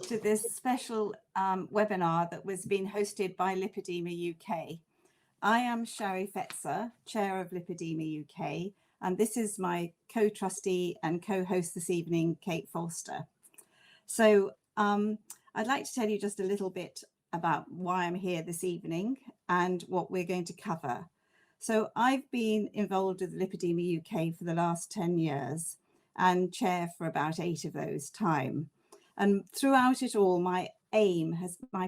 to this special webinar that was being hosted by Lipedema UK. I am Shari Fetzer, Chair of Lipedema UK, and this is my co-trustee and co-host this evening, Kate Forster. So I'd like to tell you just a little bit about why I'm here this evening and what we're going to cover. So I've been involved with Lipedema UK for the last 10 years and chair for about 8 of those time. And throughout it all, my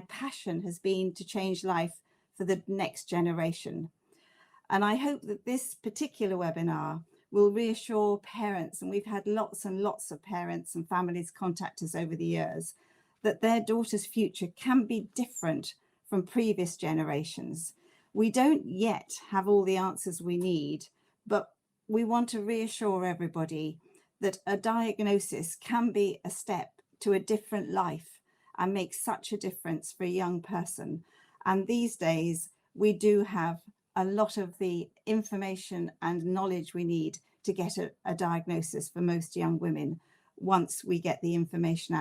passion has been to change life for the next generation. And I hope that this particular webinar will reassure parents, and we've had lots and lots of parents and families contact us over the years, that their daughter's future can be different from previous generations. We don't yet have all the answers we need, but we want to reassure everybody that a diagnosis can be a step to a different life and make such a difference for a young person. And these days, we do have a lot of the information and knowledge we need to get a diagnosis for most young women once we get the information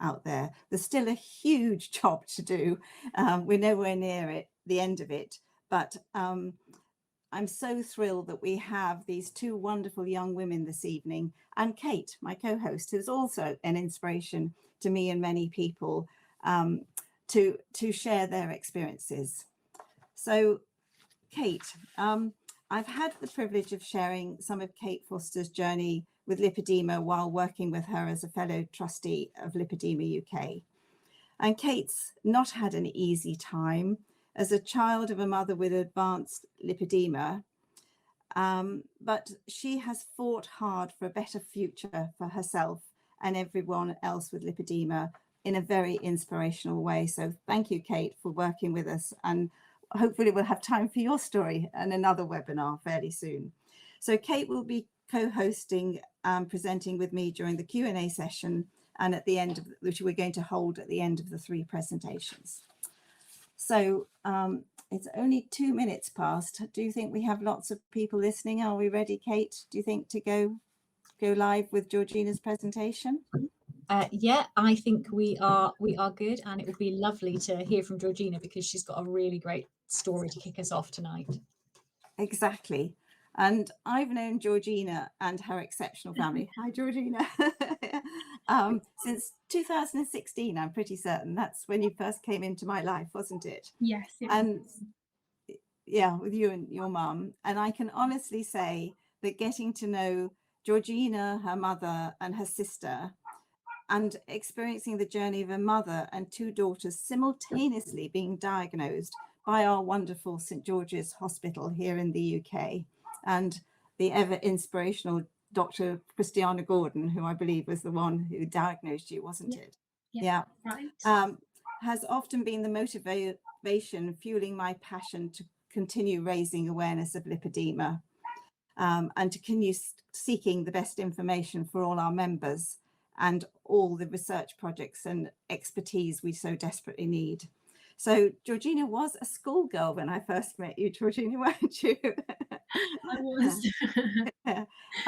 out there. There's still a huge job to do. We're nowhere near the end of it, but I'm so thrilled that we have these 2 wonderful young women this evening, and Kate, my co-host, who's also an inspiration to me and many people to share their experiences. So Kate, I've had the privilege of sharing some of Kate Forster's journey with lipedema while working with her as a fellow trustee of Lipedema UK. And Kate's not had an easy time as a child of a mother with advanced lipedema, but she has fought hard for a better future for herself and everyone else with lipedema in a very inspirational way. So thank you, Kate, for working with us, and hopefully we'll have time for your story and another webinar fairly soon. So Kate will be co-hosting presenting with me during the Q&A session, and at the end of which we're going to hold at the end of the 3 presentations. So it's only 2 minutes past. Do you think we have lots of people listening? Are we ready, Kate? Do you think to go live with Giorgina's presentation? Yeah, I think we are good, and it would be lovely to hear from Giorgina because she's got a really great story to kick us off tonight. Exactly. And I've known Giorgina and her exceptional family. Hi, Giorgina. Since 2016, I'm pretty certain. That's when you first came into my life, wasn't it? Yes. And yeah, with you and your mum. And I can honestly say that getting to know Giorgina, her mother, and her sister, and experiencing the journey of a mother and 2 daughters simultaneously being diagnosed by our wonderful St George's Hospital here in the UK, and the ever inspirational Dr. Christiana Gordon, who I believe was the one who diagnosed you, wasn't it? Yeah. Right. Has often been the motivation fueling my passion to continue raising awareness of lipedema, and to continue seeking the best information for all our members and all the research projects and expertise we so desperately need. So Giorgina was a schoolgirl when I first met you, Giorgina, weren't you? I was.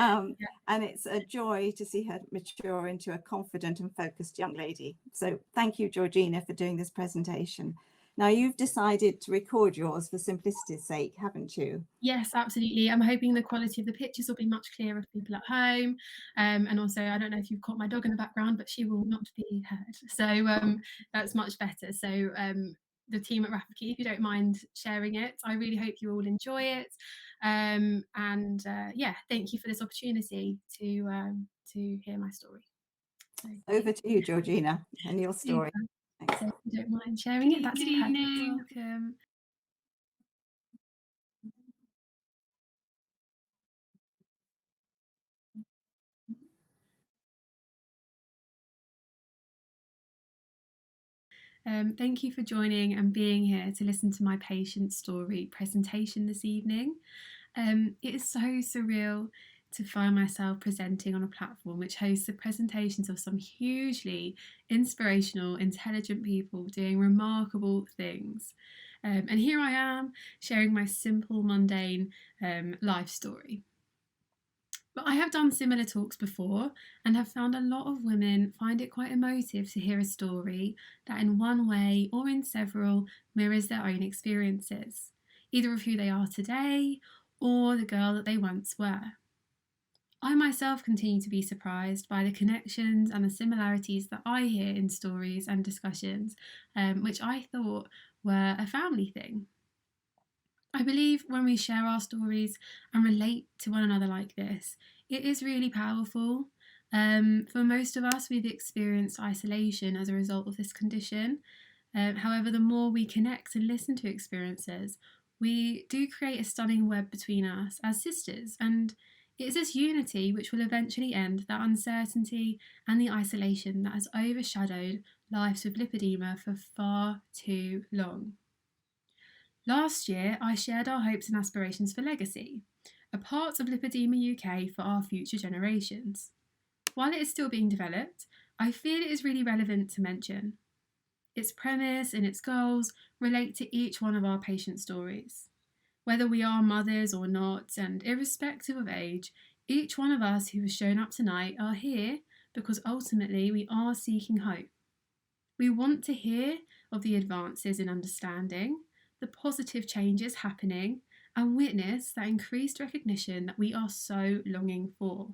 And it's a joy to see her mature into a confident and focused young lady. So thank you, Giorgina, for doing this presentation. Now, you've decided to record yours for simplicity's sake, haven't you? Yes, absolutely. I'm hoping the quality of the pictures will be much clearer for people at home. And also, I don't know if you've caught my dog in the background, but she will not be heard. So that's much better. So the team at Rafiki, if you don't mind sharing it, I really hope you all enjoy it. Yeah, thank you for this opportunity to hear my story. So, over to you, Giorgina, and your story. So if you don't mind sharing it, that's perfect. Welcome. Thank you for joining and being here to listen to my patient story presentation this evening. It is so surreal to find myself presenting on a platform which hosts the presentations of some hugely inspirational, intelligent people doing remarkable things. And here I am sharing my simple, mundane life story. But I have done similar talks before and have found a lot of women find it quite emotive to hear a story that in one way or in several mirrors their own experiences, either of who they are today or the girl that they once were. I myself continue to be surprised by the connections and the similarities that I hear in stories and discussions, which I thought were a family thing. I believe when we share our stories and relate to one another like this, it is really powerful. For most of us, we've experienced isolation as a result of this condition. However, the more we connect and listen to experiences, we do create a stunning web between us as sisters, and it is this unity which will eventually end that uncertainty and the isolation that has overshadowed lives with lipedema for far too long. Last year, I shared our hopes and aspirations for legacy, a part of Lipedema UK for our future generations. While it is still being developed, I feel it is really relevant to mention. Its premise and its goals relate to each one of our patient stories. Whether we are mothers or not, and irrespective of age, each one of us who has shown up tonight are here because ultimately we are seeking hope. We want to hear of the advances in understanding, the positive changes happening, and witness that increased recognition that we are so longing for.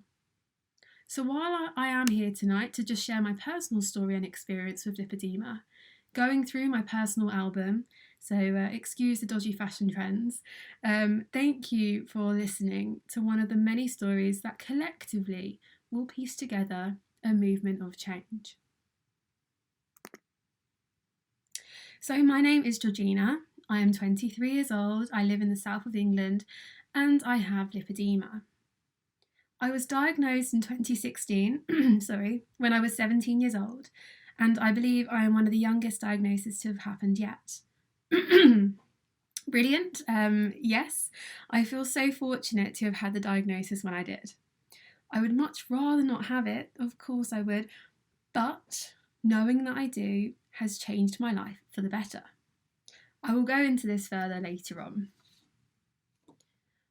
So while I am here tonight to just share my personal story and experience with lipedema, going through my personal album, so excuse the dodgy fashion trends, thank you for listening to one of the many stories that collectively will piece together a movement of change. So my name is Giorgina. I am 23 years old, I live in the south of England, and I have lipedema. I was diagnosed in 2016, when I was 17 years old, and I believe I am one of the youngest diagnoses to have happened yet. Brilliant, yes, I feel so fortunate to have had the diagnosis when I did. I would much rather not have it, of course I would, but knowing that I do has changed my life for the better. I will go into this further later on.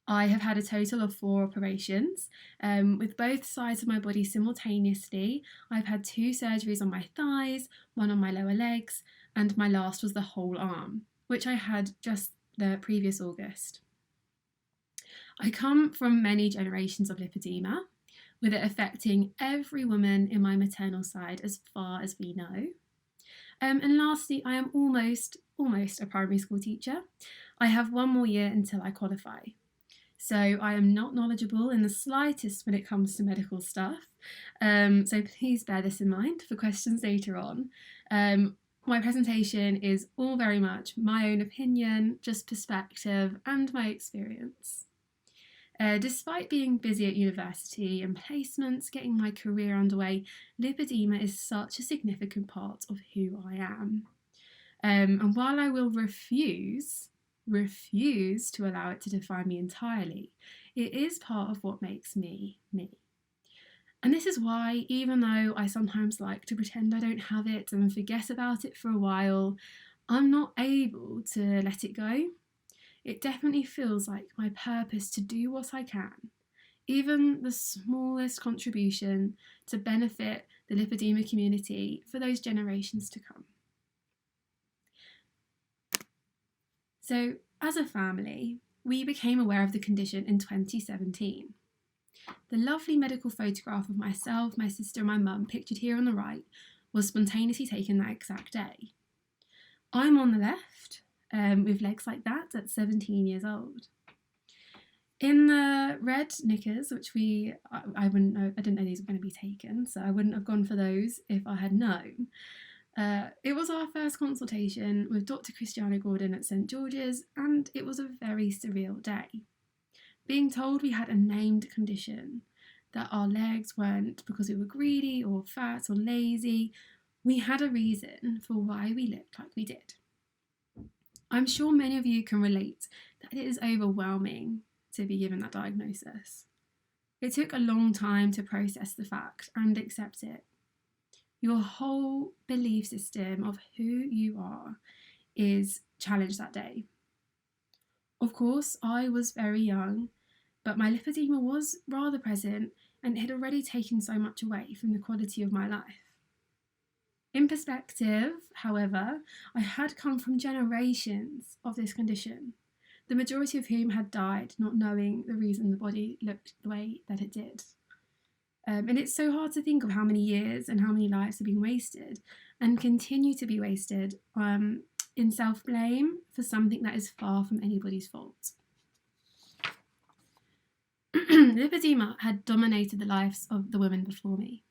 I have had a total of 4 operations with both sides of my body simultaneously. I've had 2 surgeries on my thighs, 1 on my lower legs, and my last was the whole arm, which I had just the previous August. I come from many generations of lipedema, with it affecting every woman in my maternal side as far as we know. And lastly, I am almost a primary school teacher. I have 1 more year until I qualify. So I am not knowledgeable in the slightest when it comes to medical stuff. So please bear this in mind for questions later on. My presentation is all very much my own opinion, just perspective and my experience. Despite being busy at university and placements, getting my career underway, lipedema is such a significant part of who I am. And while I will refuse to allow it to define me entirely, it is part of what makes me, me. And this is why, even though I sometimes like to pretend I don't have it and forget about it for a while, I'm not able to let it go. It definitely feels like my purpose to do what I can, even the smallest contribution to benefit the lipedema community for those generations to come. So, as a family, we became aware of the condition in 2017. The lovely medical photograph of myself, my sister and my mum, pictured here on the right, was spontaneously taken that exact day. I'm on the left, with legs like that at 17 years old. In the red knickers, which I didn't know these were going to be taken, so I wouldn't have gone for those if I had known. It was our first consultation with Dr. Christiana Gordon at St George's, and it was a very surreal day. Being told we had a named condition, that our legs weren't because we were greedy or fat or lazy, we had a reason for why we looked like we did. I'm sure many of you can relate that it is overwhelming to be given that diagnosis. It took a long time to process the fact and accept it. Your whole belief system of who you are is challenged that day. Of course, I was very young, but my lipedema was rather present and it had already taken so much away from the quality of my life. In perspective, however, I had come from generations of this condition, the majority of whom had died not knowing the reason the body looked the way that it did. And it's so hard to think of how many years and how many lives have been wasted and continue to be wasted in self-blame for something that is far from anybody's fault. Lipedema had dominated the lives of the women before me.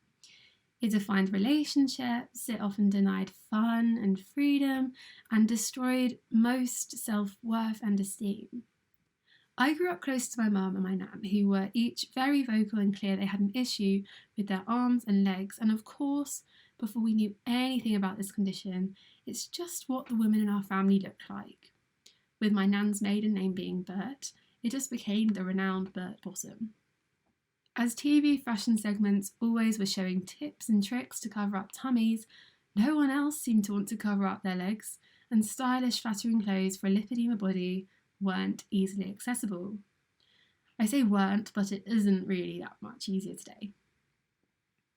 It defined relationships, it often denied fun and freedom, and destroyed most self-worth and esteem. I grew up close to my mum and my nan, who were each very vocal and clear they had an issue with their arms and legs, and of course, before we knew anything about this condition, it's just what the women in our family looked like. With my nan's maiden name being Bert, it just became the renowned Bert Bottom. As TV fashion segments always were showing tips and tricks to cover up tummies, no one else seemed to want to cover up their legs, and stylish, flattering clothes for a lipedema body weren't easily accessible. I say weren't, but it isn't really that much easier today.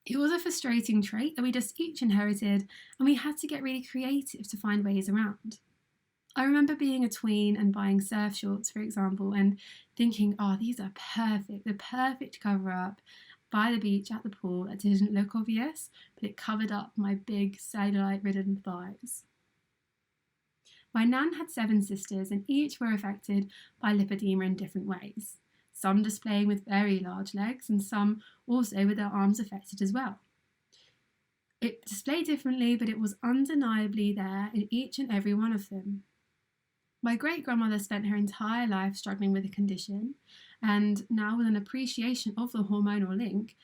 It was a frustrating trait that we just each inherited, and we had to get really creative to find ways around. I remember being a tween and buying surf shorts, for example, and thinking, oh, these are perfect, the perfect cover-up by the beach at the pool that didn't look obvious, but it covered up my big cellulite-ridden thighs. My nan had 7 sisters, and each were affected by lipedema in different ways, some displaying with very large legs and some also with their arms affected as well. It displayed differently, but it was undeniably there in each and every one of them. My great-grandmother spent her entire life struggling with the condition, and now with an appreciation of the hormonal link,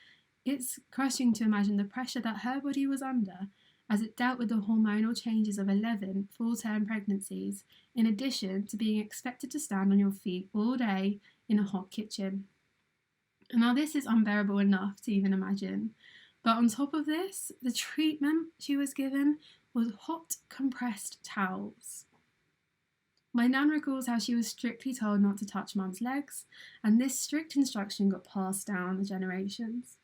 it's crushing to imagine the pressure that her body was under as it dealt with the hormonal changes of 11 full-term pregnancies, in addition to being expected to stand on your feet all day in a hot kitchen. And now this is unbearable enough to even imagine, but on top of this, the treatment she was given was hot compressed towels. My nan recalls how she was strictly told not to touch mum's legs, and this strict instruction got passed down the generations.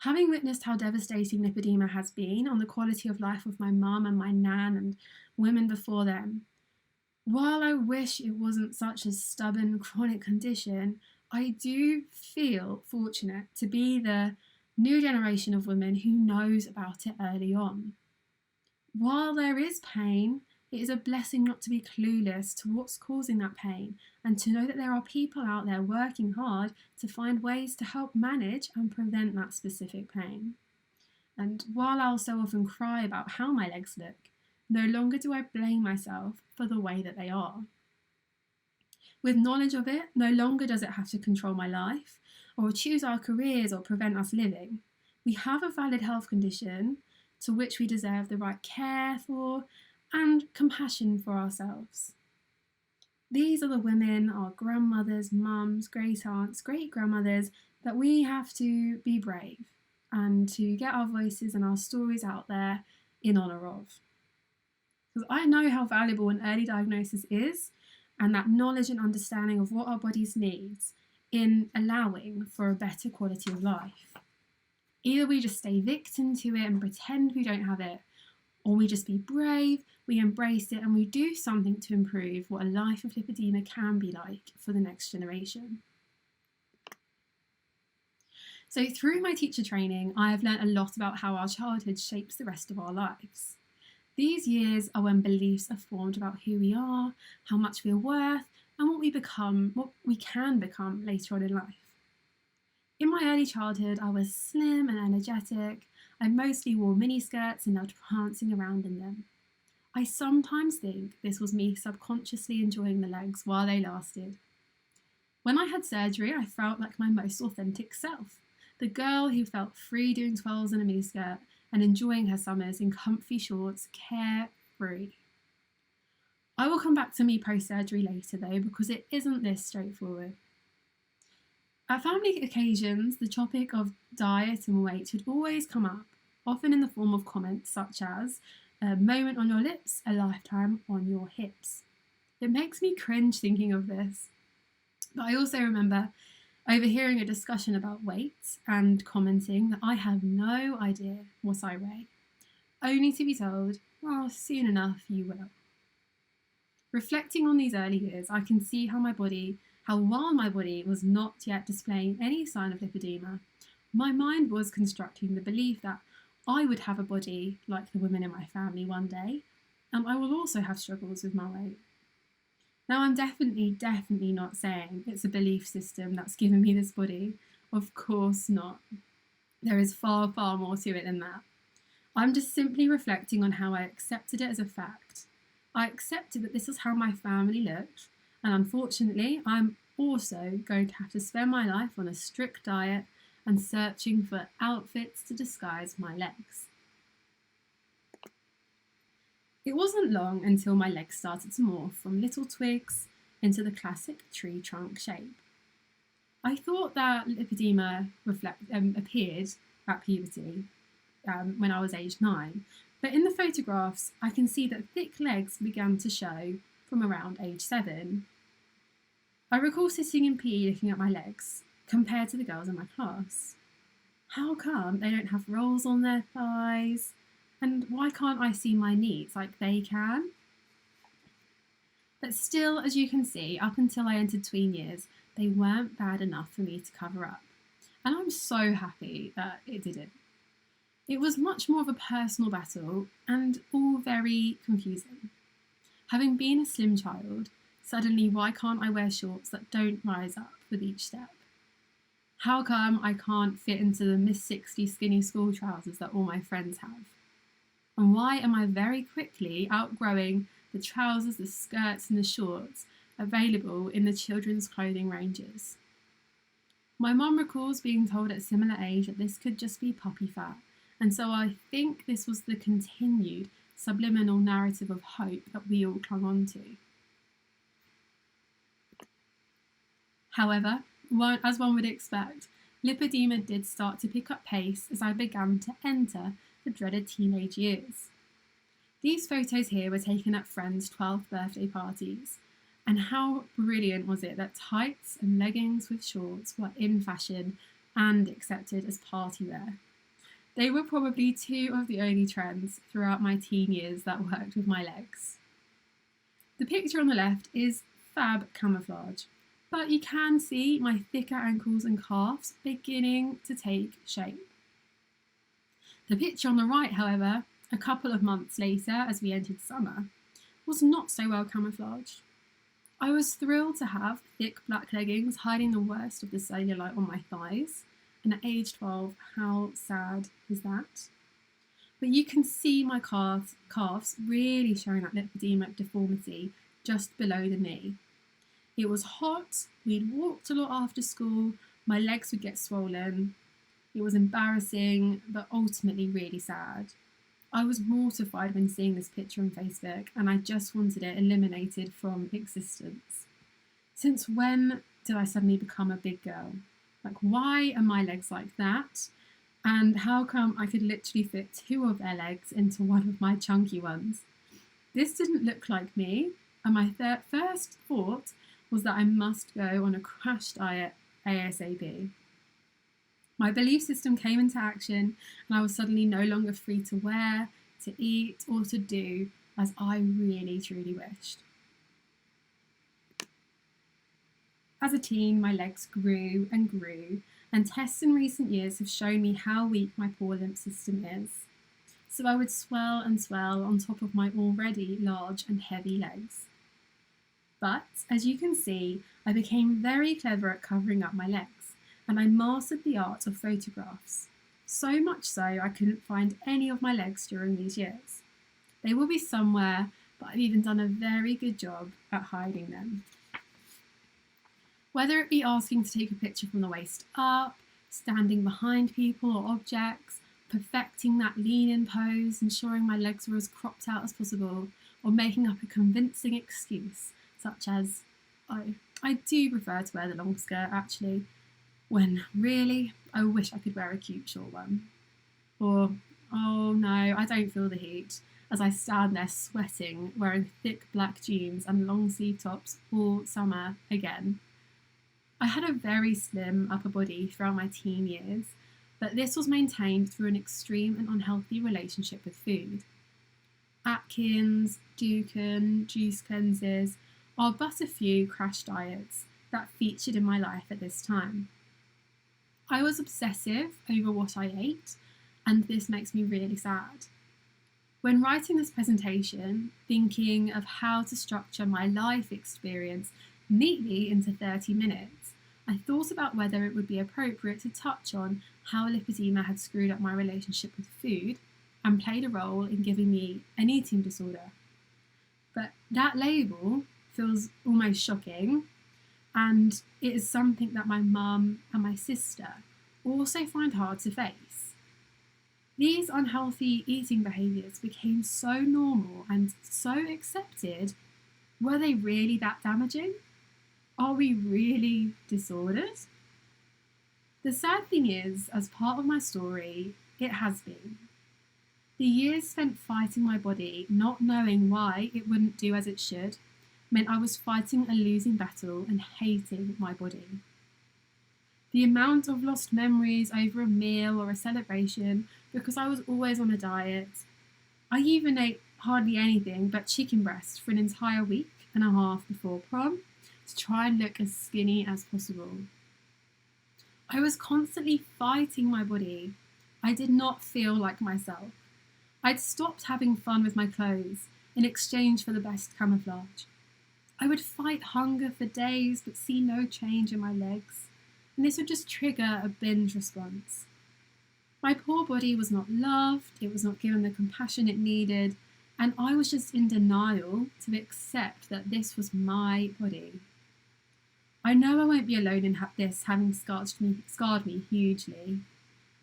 Having witnessed how devastating lipedema has been on the quality of life of my mum and my nan and women before them, while I wish it wasn't such a stubborn chronic condition, I do feel fortunate to be the new generation of women who knows about it early on. While there is pain, it is a blessing not to be clueless to what's causing that pain and to know that there are people out there working hard to find ways to help manage and prevent that specific pain. And while I'll so often cry about how my legs look, no longer do I blame myself for the way that they are. With knowledge of it, no longer does it have to control my life or choose our careers or prevent us living. We have a valid health condition to which we deserve the right care for and compassion for ourselves. These are the women, our grandmothers, mums, great aunts, great grandmothers, that we have to be brave and to get our voices and our stories out there in honour of. Because I know how valuable an early diagnosis is, and that knowledge and understanding of what our bodies needs in allowing for a better quality of life. Either we just stay victim to it and pretend we don't have it, or we just be brave, we embrace it, and we do something to improve what a life of lipedema can be like for the next generation. So through my teacher training, I have learnt a lot about how our childhood shapes the rest of our lives. These years are when beliefs are formed about who we are, how much we are worth, and what we can become later on in life. In my early childhood, I was slim and energetic. I mostly wore miniskirts and loved prancing around in them. I sometimes think this was me subconsciously enjoying the legs while they lasted. When I had surgery, I felt like my most authentic self, the girl who felt free doing twirls in a miniskirt and enjoying her summers in comfy shorts, carefree. I will come back to me post-surgery later though, because it isn't this straightforward. At family occasions, the topic of diet and weight would always come up, often in the form of comments such as, a moment on your lips, a lifetime on your hips. It makes me cringe thinking of this. But I also remember overhearing a discussion about weight and commenting that I have no idea what I weigh, only to be told, "Oh, soon enough you will." Reflecting on these early years, I can see how while my body was not yet displaying any sign of lipedema, my mind was constructing the belief that I would have a body like the women in my family one day, and I will also have struggles with my weight. Now, I'm definitely not saying it's a belief system that's given me this body. Of course not. There is far, far more to it than that. I'm just simply reflecting on how I accepted it as a fact. I accepted that this is how my family looked, and unfortunately, I'm also going to have to spend my life on a strict diet and searching for outfits to disguise my legs. It wasn't long until my legs started to morph from little twigs into the classic tree trunk shape. I thought that lipedema appeared at puberty when I was aged 9, but in the photographs I can see that thick legs began to show from around age 7. I recall sitting in PE looking at my legs compared to the girls in my class. How come they don't have rolls on their thighs? And why can't I see my knees like they can? But still, as you can see, up until I entered tween years, they weren't bad enough for me to cover up. And I'm so happy that it didn't. It was much more of a personal battle and all very confusing. Having been a slim child, suddenly why can't I wear shorts that don't rise up with each step? How come I can't fit into the Miss 60 skinny school trousers that all my friends have? And why am I very quickly outgrowing the trousers, the skirts and the shorts available in the children's clothing ranges? My mum recalls being told at a similar age that this could just be puppy fat, and so I think this was the continued subliminal narrative of hope that we all clung on to. However, as one would expect, lipedema did start to pick up pace as I began to enter the dreaded teenage years. These photos here were taken at friends' 12th birthday parties, and how brilliant was it that tights and leggings with shorts were in fashion and accepted as party wear. They were probably 2 of the only trends throughout my teen years that worked with my legs. The picture on the left is fab camouflage, but you can see my thicker ankles and calves beginning to take shape. The picture on the right, however, a couple of months later as we entered summer, was not so well camouflaged. I was thrilled to have thick black leggings hiding the worst of the cellulite on my thighs, and at age 12, how sad is that? But you can see my calves really showing that lipedemic deformity just below the knee. It was hot, we'd walked a lot after school, my legs would get swollen. It was embarrassing, but ultimately really sad. I was mortified when seeing this picture on Facebook, and I just wanted it eliminated from existence. Since when did I suddenly become a big girl? Like, why are my legs like that? And how come I could literally fit 2 of their legs into one of my chunky ones? This didn't look like me, and my first thought was that I must go on a crash diet ASAP. My belief system came into action, and I was suddenly no longer free to wear, to eat, or to do as I really, truly wished. As a teen, my legs grew and grew, and tests in recent years have shown me how weak my poor lymph system is. So I would swell and swell on top of my already large and heavy legs. But, as you can see, I became very clever at covering up my legs, and I mastered the art of photographs. So much so I couldn't find any of my legs during these years. They will be somewhere, but I've even done a very good job at hiding them. Whether it be asking to take a picture from the waist up, standing behind people or objects, perfecting that lean-in pose, ensuring my legs were as cropped out as possible, or making up a convincing excuse, such as, I do prefer to wear the long skirt actually, when really, I wish I could wear a cute short one. Or, oh no, I don't feel the heat, as I stand there sweating, wearing thick black jeans and long sleeve tops all summer again. I had a very slim upper body throughout my teen years, but this was maintained through an extreme and unhealthy relationship with food. Atkins, Dukan, juice cleanses are but a few crash diets that featured in my life at this time. I was obsessive over what I ate, and this makes me really sad. When writing this presentation, thinking of how to structure my life experience neatly into 30 minutes, I thought about whether it would be appropriate to touch on how lipedema had screwed up my relationship with food and played a role in giving me an eating disorder. But that label feels almost shocking, and it is something that my mum and my sister also find hard to face. These unhealthy eating behaviours became so normal and so accepted. Were they really that damaging? Are we really disordered? The sad thing is, as part of my story, it has been. The years spent fighting my body, not knowing why it wouldn't do as it should, meant I was fighting a losing battle and hating my body. The amount of lost memories over a meal or a celebration because I was always on a diet. I even ate hardly anything but chicken breast for an entire week and a half before prom to try and look as skinny as possible. I was constantly fighting my body. I did not feel like myself. I'd stopped having fun with my clothes in exchange for the best camouflage. I would fight hunger for days but see no change in my legs, and this would just trigger a binge response. My poor body was not loved, it was not given the compassion it needed, and I was just in denial to accept that this was my body. I know I won't be alone in this having scarred me hugely,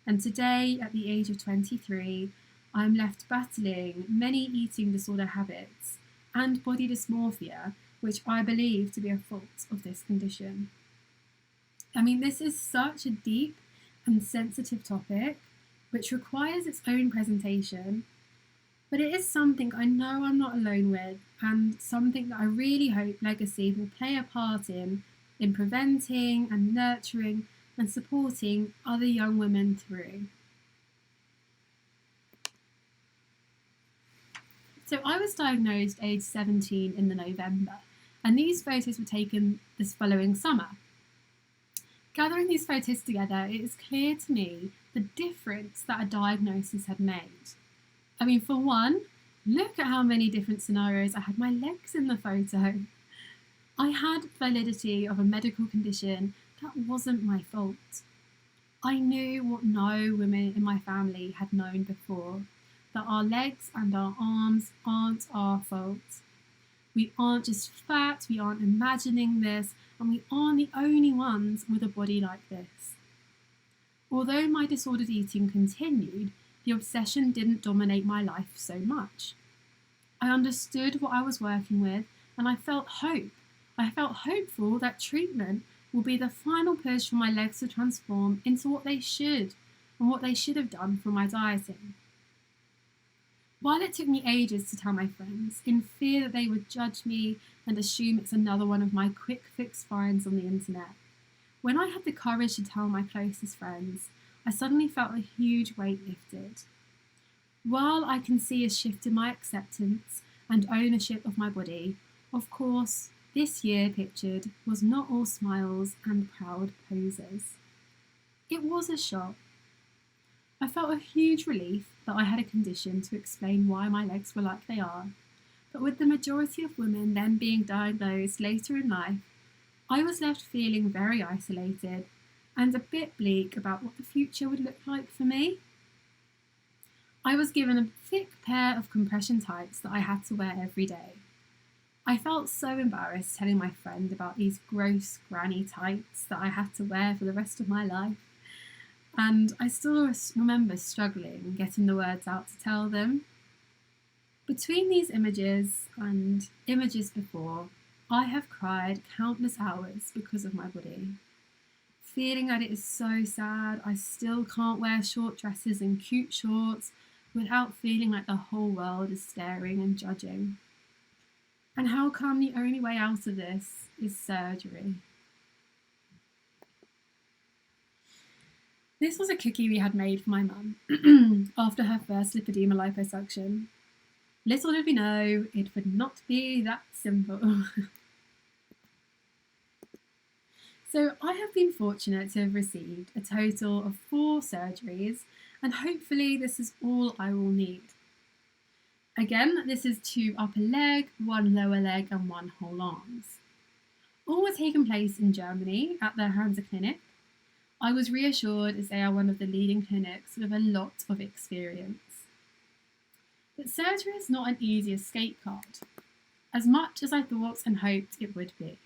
and today, at the age of 23, I'm left battling many eating disorder habits and body dysmorphia, which I believe to be a fault of this condition. I mean, this is such a deep and sensitive topic, which requires its own presentation, but it is something I know I'm not alone with, and something that I really hope Legacy will play a part in preventing and nurturing and supporting other young women through. So I was diagnosed age 17 in the November, and these photos were taken this following summer. Gathering these photos together, it is clear to me the difference that a diagnosis had made. I mean, for one, look at how many different scenarios I had my legs in the photo. I had validity of a medical condition that wasn't my fault. I knew what no women in my family had known before, that our legs and our arms aren't our fault. We aren't just fat, we aren't imagining this, and we aren't the only ones with a body like this. Although my disordered eating continued, the obsession didn't dominate my life so much. I understood what I was working with, and I felt hope. I felt hopeful that treatment will be the final push for my legs to transform into what they should, and what they should have done for my dieting. While it took me ages to tell my friends, in fear that they would judge me and assume it's another one of my quick fix finds on the internet, when I had the courage to tell my closest friends, I suddenly felt a huge weight lifted. While I can see a shift in my acceptance and ownership of my body, of course, this year pictured was not all smiles and proud poses. It was a shock. I felt a huge relief that I had a condition to explain why my legs were like they are, but with the majority of women then being diagnosed later in life, I was left feeling very isolated and a bit bleak about what the future would look like for me. I was given a thick pair of compression tights that I had to wear every day. I felt so embarrassed telling my friend about these gross granny tights that I had to wear for the rest of my life. And I still remember struggling getting the words out to tell them. Between these images and images before, I have cried countless hours because of my body. Feeling that it is so sad, I still can't wear short dresses and cute shorts without feeling like the whole world is staring and judging. And how come the only way out of this is surgery? This was a cookie we had made for my mum after her first lipedema liposuction. Little did we know it would not be that simple. So I have been fortunate to have received a total of 4 surgeries, and hopefully this is all I will need. Again, this is 2 upper leg, 1 lower leg and 1 whole arms. All were taken place in Germany at the Hansa Clinic. I was reassured as they are one of the leading clinics with a lot of experience. But surgery is not an easy escape card, as much as I thought and hoped it would be.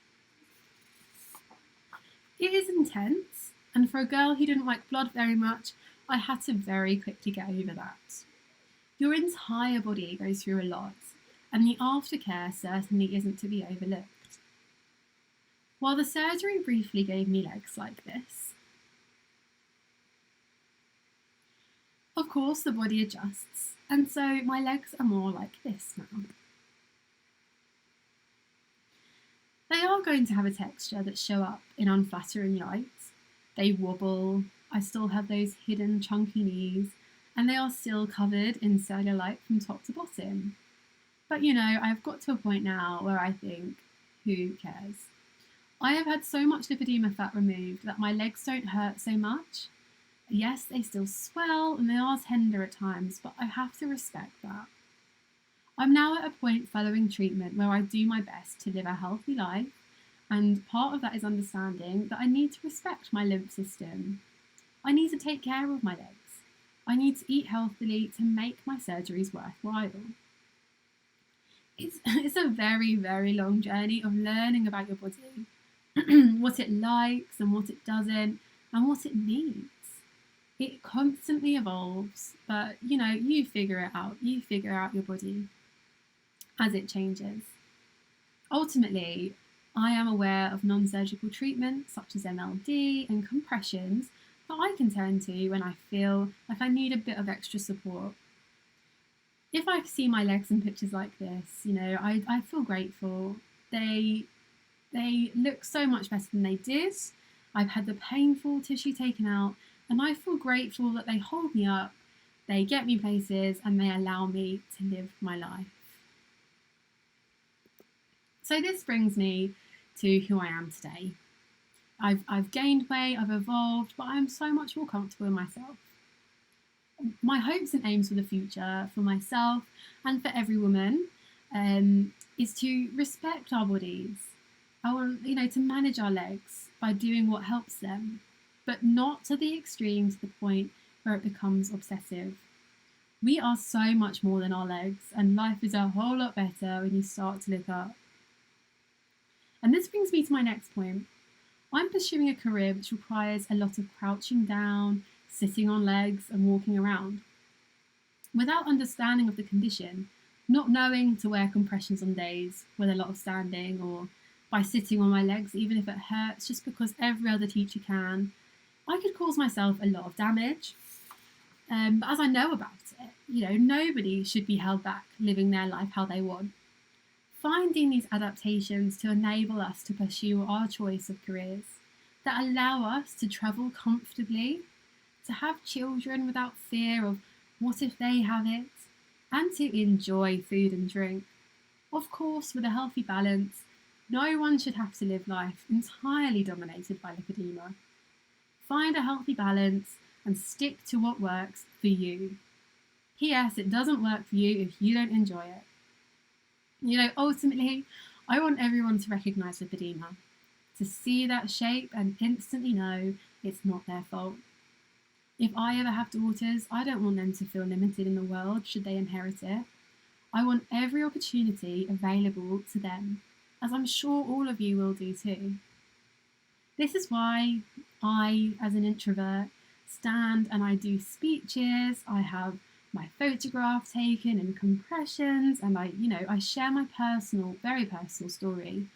It is intense, and for a girl who didn't like blood very much, I had to very quickly get over that. Your entire body goes through a lot, and the aftercare certainly isn't to be overlooked. While the surgery briefly gave me legs like this, of course the body adjusts, and so my legs are more like this now. They are going to have a texture that show up in unflattering light. They wobble, I still have those hidden chunky knees, and they are still covered in cellulite from top to bottom. But you know, I've got to a point now where I think, who cares? I have had so much lipedema fat removed that my legs don't hurt so much. Yes, they still swell and they are tender at times, but I have to respect that. I'm now at a point following treatment where I do my best to live a healthy life, and part of that is understanding that I need to respect my lymph system. I need to take care of my legs. I need to eat healthily to make my surgeries worthwhile. It's a very, very long journey of learning about your body, what it likes and what it doesn't, and what it needs. It constantly evolves, but you know, you figure it out. You figure out your body as it changes. Ultimately, I am aware of non-surgical treatments such as MLD and compressions that I can turn to when I feel like I need a bit of extra support. If I see my legs in pictures like this, you know, I feel grateful. They look so much better than they did. I've had the painful tissue taken out, and I feel grateful that they hold me up, they get me places, and they allow me to live my life. So this brings me to who I am today. I've gained weight, I've evolved, but I'm so much more comfortable in myself. My hopes and aims for the future, for myself and for every woman, is to respect our bodies. I want, you know, to manage our legs by doing what helps them, but not to the extreme, to the point where it becomes obsessive. We are so much more than our legs, and life is a whole lot better when you start to look up. And this brings me to my next point. I'm pursuing a career which requires a lot of crouching down, sitting on legs and walking around. Without understanding of the condition, not knowing to wear compressions on days with a lot of standing, or by sitting on my legs even if it hurts just because every other teacher can, I could cause myself a lot of damage. But as I know about it, you know, nobody should be held back living their life how they want. Finding these adaptations to enable us to pursue our choice of careers that allow us to travel comfortably, to have children without fear of what if they have it, and to enjoy food and drink. Of course, with a healthy balance, no one should have to live life entirely dominated by lipedema. Find a healthy balance and stick to what works for you. P.S. It doesn't work for you if you don't enjoy it. You know, ultimately, I want everyone to recognise lipedema, to see that shape and instantly know it's not their fault. If I ever have daughters, I don't want them to feel limited in the world should they inherit it. I want every opportunity available to them, as I'm sure all of you will do too. This is why I, as an introvert, stand and I do speeches, I have my photograph taken and compressions, and I share my personal, very personal story.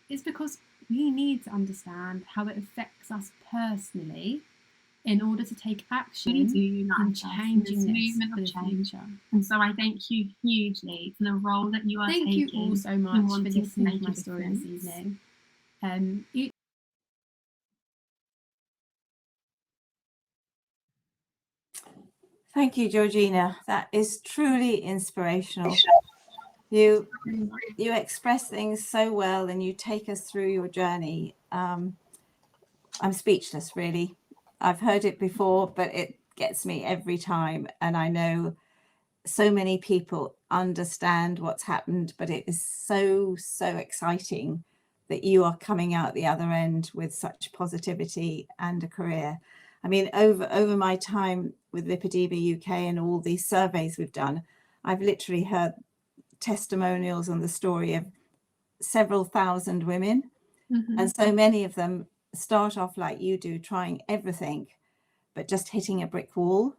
It's because we need to understand how it affects us personally in order to take action in changing this movement of change. And so I thank you hugely for the role that you are taking. Thank you all so much for listening to my story this evening. Thank you, Giorgina. That is truly inspirational. You express things so well, and you take us through your journey. I'm speechless, really. I've heard it before, but it gets me every time. And I know so many people understand what's happened, but it is so, so exciting that you are coming out the other end with such positivity and a career. I mean, over my time with Lipedema UK and all these surveys we've done, I've literally heard testimonials on the story of several thousand women. And so many of them start off like you do, trying everything, but just hitting a brick wall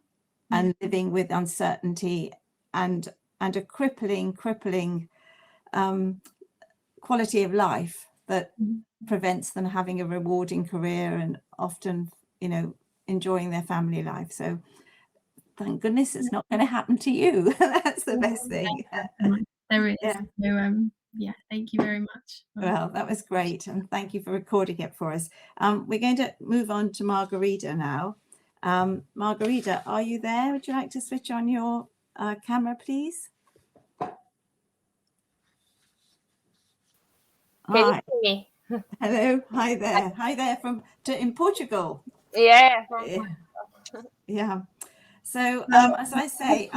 and living with uncertainty and a crippling quality of life that prevents them having a rewarding career and often, you know, enjoying their family life. So thank goodness it's not going to happen to you. That's the best thing. There is. Yeah. So, yeah, thank you very much. Well, that was great. And thank you for recording it for us. We're going to move on to Margarida now. Margarida, are you there? Would you like to switch on your camera, please? Can you Hi. see me? Hello. Hi there. Hi there in Portugal. Yeah. Yeah. So as I say,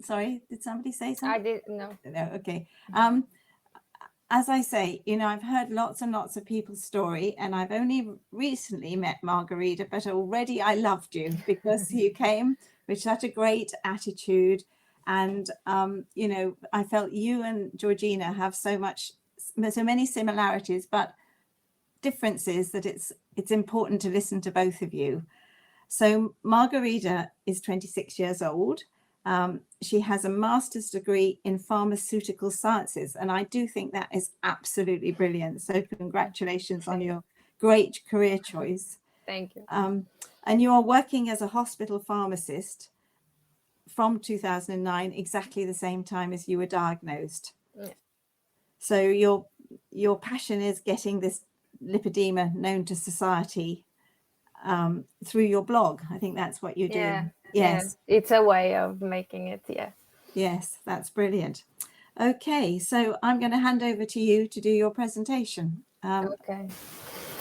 sorry, did somebody say something? I did no. No. Okay. As I say, you know, I've heard lots and lots of people's story, and I've only recently met Margarida, but already I loved you because you came with such a great attitude. And, you know, I felt you and Giorgina have so many similarities, but differences that it's important to listen to both of you. So Margarida is 26 years old. She has a master's degree in pharmaceutical sciences, and I do think that is absolutely brilliant. So congratulations on your great career choice. Thank you. And you are working as a hospital pharmacist from 2009, exactly the same time as you were diagnosed. Yeah. So your passion is getting this lipedema known to society through your blog. I think that's what you're doing. Yes. Yeah. It's a way of making it. Yeah. Yes, that's brilliant. Okay, so I'm going to hand over to you to do your presentation. Okay.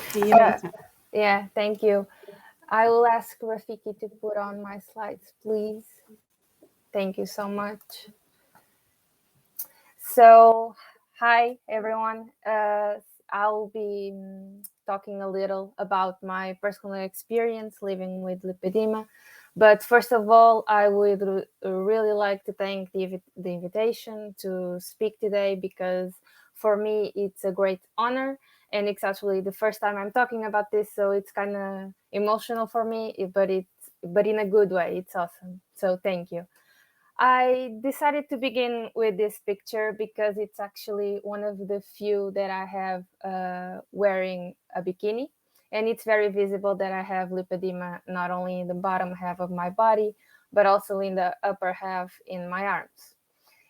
See you later. Yeah, thank you. I will ask Rafiki to put on my slides, please. Thank you so much. So, hi everyone. I'll be talking a little about my personal experience living with lipedema. But first of all, I would really like to thank the invitation to speak today, because for me, it's a great honor. And it's actually the first time I'm talking about this, so it's kind of emotional for me, but in a good way. It's awesome. So thank you. I decided to begin with this picture because it's actually one of the few that I have wearing a bikini. And it's very visible that I have lipedema not only in the bottom half of my body, but also in the upper half in my arms.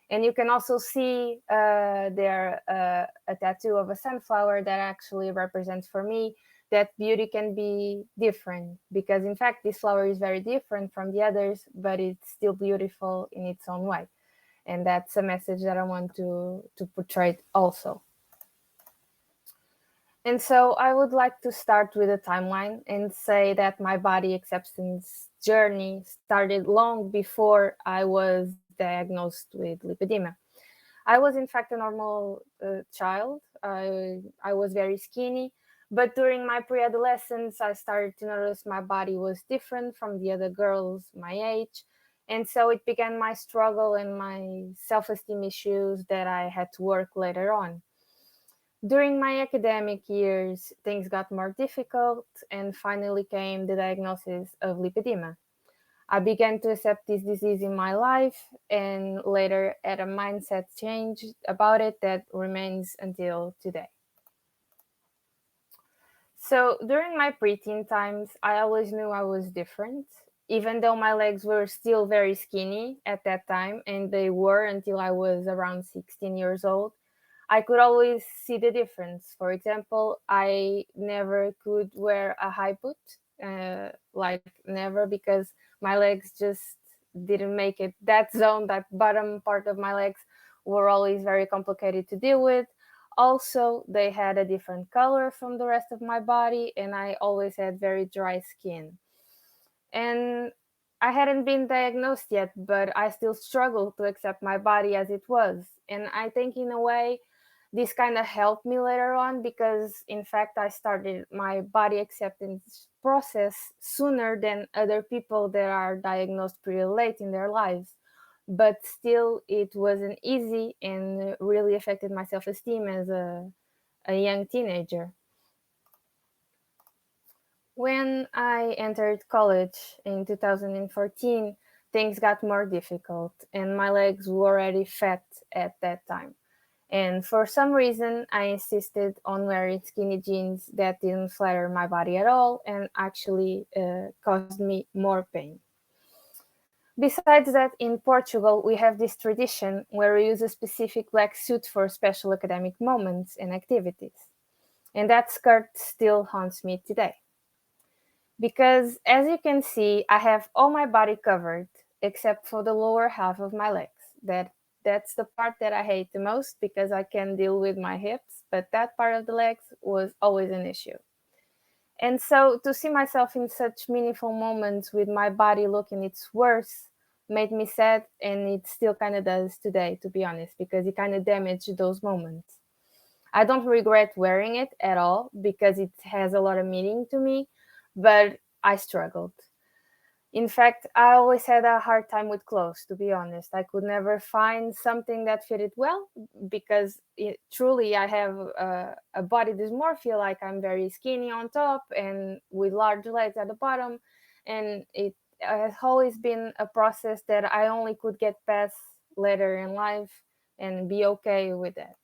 And you can also see there a tattoo of a sunflower that actually represents for me that beauty can be different, because in fact this flower is very different from the others, but it's still beautiful in its own way. And that's a message that I want to portray also. And so I would like to start with a timeline and say that my body acceptance journey started long before I was diagnosed with lipedema. I was in fact a normal child. I was very skinny. But during my pre-adolescence, I started to notice my body was different from the other girls my age. And so it began my struggle and my self-esteem issues that I had to work later on. During my academic years, things got more difficult, and finally came the diagnosis of lipedema. I began to accept this disease in my life, and later had a mindset change about it that remains until today. So during my preteen times, I always knew I was different, even though my legs were still very skinny at that time, and they were until I was around 16 years old. I could always see the difference. For example, I never could wear a high boot, like never, because my legs just didn't make it. That zone, that bottom part of my legs, were always very complicated to deal with. Also, they had a different color from the rest of my body, and I always had very dry skin. And I hadn't been diagnosed yet, but I still struggled to accept my body as it was. And I think in a way, this kind of helped me later on, because in fact, I started my body acceptance process sooner than other people that are diagnosed pretty late in their lives. But still, it wasn't easy and really affected my self-esteem as a young teenager. When I entered college in 2014, things got more difficult, and my legs were already fat at that time. And for some reason, I insisted on wearing skinny jeans that didn't flatter my body at all and actually caused me more pain. Besides that, in Portugal, we have this tradition where we use a specific black suit for special academic moments and activities. And that skirt still haunts me today. Because as you can see, I have all my body covered except for the lower half of my legs. That's the part that I hate the most, because I can deal with my hips, but that part of the legs was always an issue. And so to see myself in such meaningful moments with my body looking its worst made me sad, and it still kind of does today, to be honest, because it kind of damaged those moments. I don't regret wearing it at all, because it has a lot of meaning to me, but I struggled. In fact, I always had a hard time with clothes, to be honest. I could never find something that fitted well, because truly I have a body dysmorphia, like I'm very skinny on top and with large legs at the bottom. And it has always been a process that I only could get past later in life and be okay with that.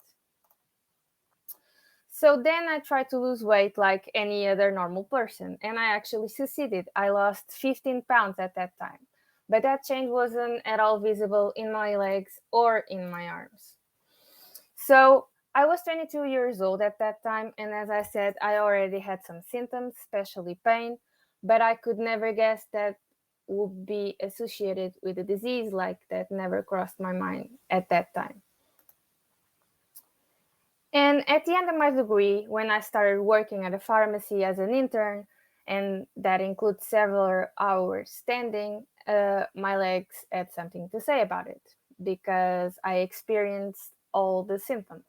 So then I tried to lose weight like any other normal person, and I actually succeeded. I lost 15 pounds at that time, but that change wasn't at all visible in my legs or in my arms. So I was 22 years old at that time, and as I said, I already had some symptoms, especially pain, but I could never guess that would be associated with a disease. Like that never crossed my mind at that time. And at the end of my degree, when I started working at a pharmacy as an intern, and that includes several hours standing, my legs had something to say about it, because I experienced all the symptoms.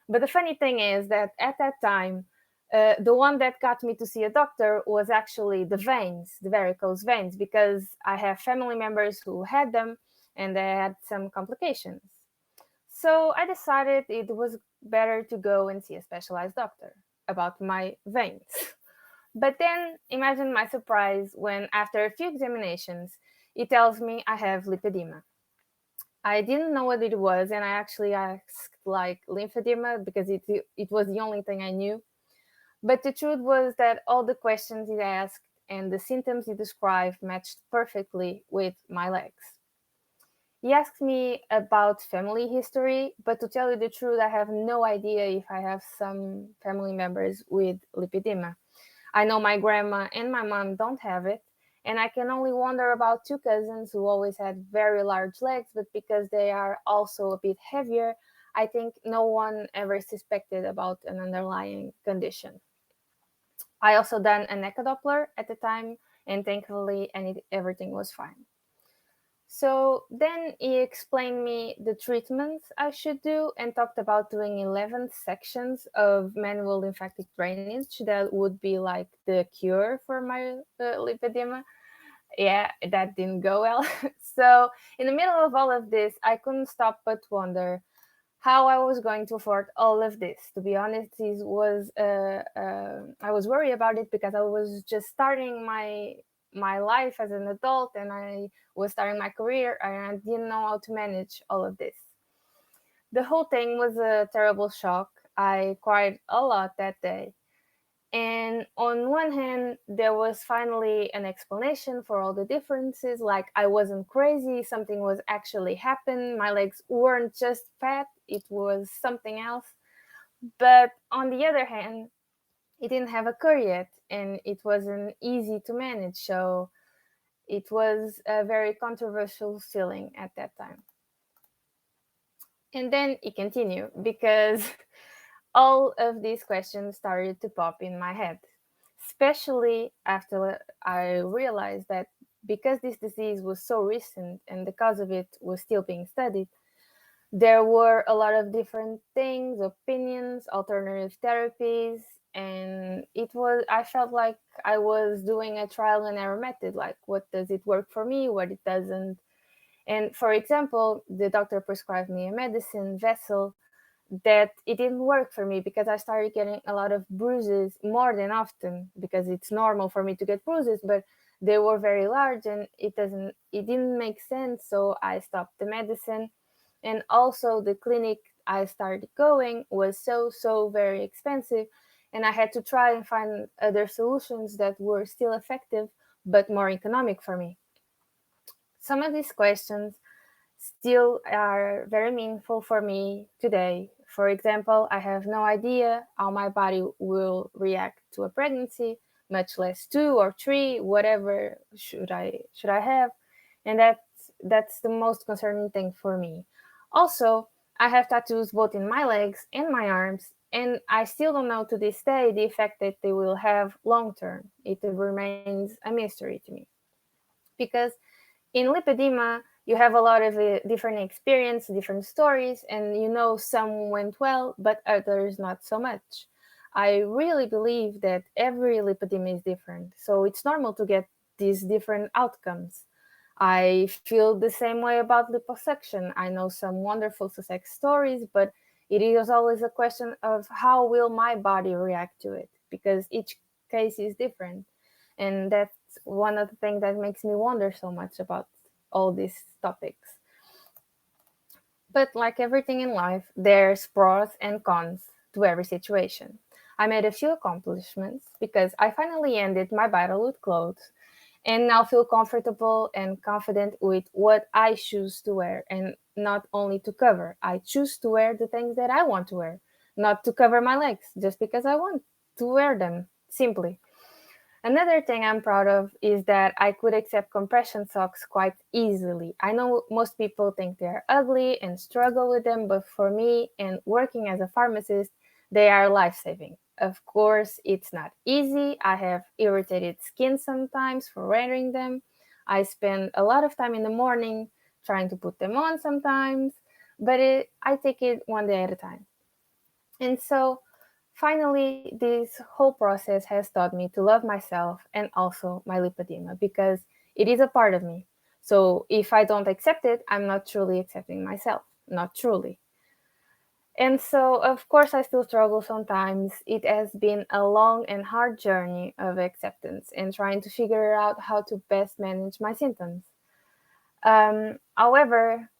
But the funny thing is that at that time, the one that got me to see a doctor was actually the veins, the varicose veins, because I have family members who had them and they had some complications. So I decided it was better to go and see a specialized doctor about my veins. But then imagine my surprise when, after a few examinations, he tells me I have lipedema. I didn't know what it was, and I actually asked like lymphedema, because it was the only thing I knew. But the truth was that all the questions he asked and the symptoms he described matched perfectly with my legs. He asked me about family history, but to tell you the truth, I have no idea if I have some family members with lipedema. I know my grandma and my mom don't have it, and I can only wonder about two cousins who always had very large legs, but because they are also a bit heavier, I think no one ever suspected about an underlying condition. I also done an echo Doppler at the time, and thankfully everything was fine. So then he explained me the treatments I should do and talked about doing 11 sections of manual lymphatic drainage. That would be like the cure for my lipedema. Yeah, that didn't go well. So in the middle of all of this, I couldn't stop but wonder how I was going to afford all of this. To be honest, I was worried about it, because I was just starting my life as an adult, and I was starting my career, and I didn't know how to manage all of this. The whole thing was a terrible shock. I cried a lot that day. And on one hand, there was finally an explanation for all the differences, like I wasn't crazy, something was actually happening. My legs weren't just fat, it was something else. But on the other hand, it didn't have a cure yet, and it wasn't easy to manage. So It was a very controversial feeling at that time. And then it continued because all of these questions started to pop in my head, especially after I realized that because this disease was so recent and the cause of it was still being studied, there were a lot of different things, opinions, alternative therapies, and I felt like I was doing a trial and error method, like what does it work for me, what it doesn't. And for example, the doctor prescribed me a medicine, Vessel, that it didn't work for me because I started getting a lot of bruises more than often, because it's normal for me to get bruises, but they were very large and it didn't make sense. So I stopped the medicine. And also the clinic I started going was so very expensive, and I had to try and find other solutions that were still effective but more economic for me. Some of these questions still are very meaningful for me today. For example, I have no idea how my body will react to a pregnancy, much less 2 or 3, whatever should I have. And that's the most concerning thing for me. Also, I have tattoos both in my legs and my arms, and I still don't know to this day the effect that they will have long term. It remains a mystery to me. Because in lipedema, you have a lot of different experience, different stories, and some went well, but others not so much. I really believe that every lipedema is different, so it's normal to get these different outcomes. I feel the same way about liposuction. I know some wonderful success stories, but it is always a question of how will my body react to it, because each case is different. And that's one of the things that makes me wonder so much about all these topics. But like everything in life, there's pros and cons to every situation. I made a few accomplishments because I finally ended my battle with clothes and now feel comfortable and confident with what I choose to wear, and not only to cover. I choose to wear the things that I want to wear, not to cover my legs just because I want to wear them, simply. Another thing I'm proud of is that I could accept compression socks quite easily. I know most people think they're ugly and struggle with them, but for me, and working as a pharmacist, they are life-saving. Of course, it's not easy. I have irritated skin sometimes for wearing them. I spend a lot of time in the morning trying to put them on sometimes, but I take it one day at a time. And so, finally, this whole process has taught me to love myself and also my lipedema, because it is a part of me. So if I don't accept it, I'm not truly accepting myself, not truly. And so, of course, I still struggle sometimes. It has been a long and hard journey of acceptance and trying to figure out how to best manage my symptoms. However,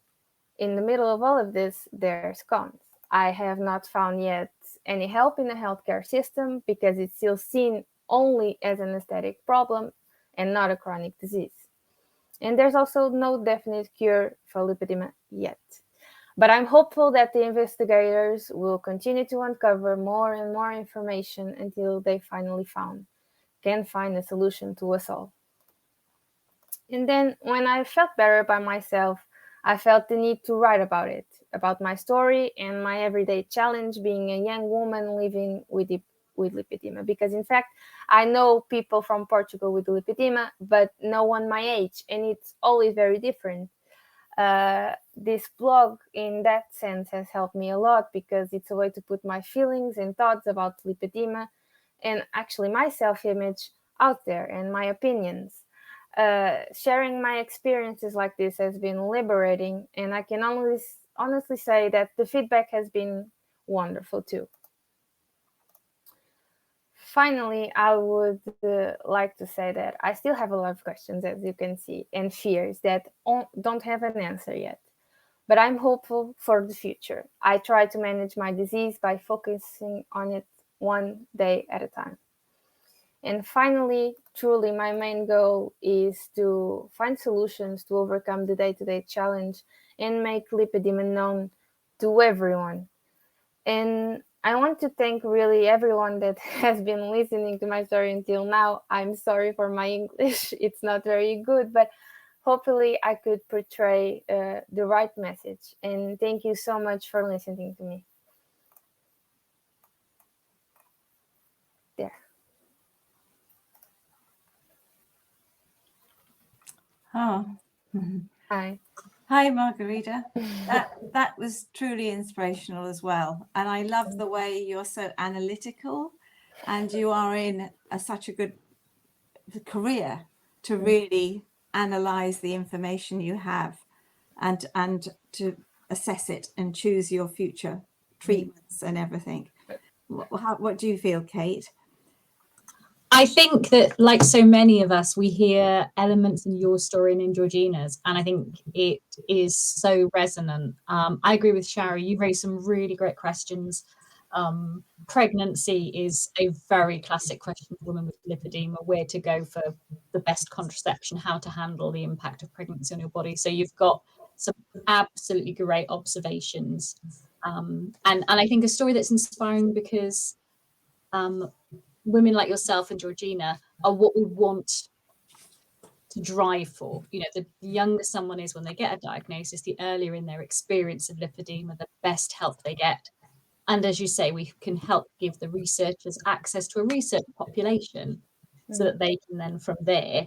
in the middle of all of this, there's cons. I have not found yet any help in the healthcare system because it's still seen only as an aesthetic problem and not a chronic disease. And there's also no definite cure for lipedema yet. But I'm hopeful that the investigators will continue to uncover more and more information until they finally can find a solution to us all. And then when I felt better by myself, I felt the need to write about it, about my story and my everyday challenge being a young woman living with lipedema. Because in fact, I know people from Portugal with lipedema, but no one my age, and it's always very different. This blog in that sense has helped me a lot because it's a way to put my feelings and thoughts about lipedema and actually my self-image out there and my opinions. Sharing my experiences like this has been liberating, and I can honestly say that the feedback has been wonderful too. Finally, I would like to say that I still have a lot of questions, as you can see, and fears that don't have an answer yet. But I'm hopeful for the future. I try to manage my disease by focusing on it one day at a time. And finally, truly, my main goal is to find solutions to overcome the day-to-day challenge and make lipedema known to everyone. And I want to thank really everyone that has been listening to my story until now. I'm sorry for my English. It's not very good, but hopefully I could portray the right message. And thank you so much for listening to me. There. Oh. Hi. Hi, Margarida. That was truly inspirational as well. And I love the way you're so analytical, and you are in such a good career to really analyze the information you have and to assess it and choose your future treatments and everything. What do you feel, Kate? I think that, like so many of us, we hear elements in your story and in Giorgina's, and I think it is so resonant. I agree with Shari. You raised some really great questions. Pregnancy is a very classic question for women with lipedema: where to go for the best contraception, how to handle the impact of pregnancy on your body. So you've got some absolutely great observations, and I think a story that's inspiring because women like yourself and Giorgina are what we want to drive for. You know, the younger someone is when they get a diagnosis, the earlier in their experience of lipedema, the best help they get. And as you say, we can help give the researchers access to a research population so that they can then from there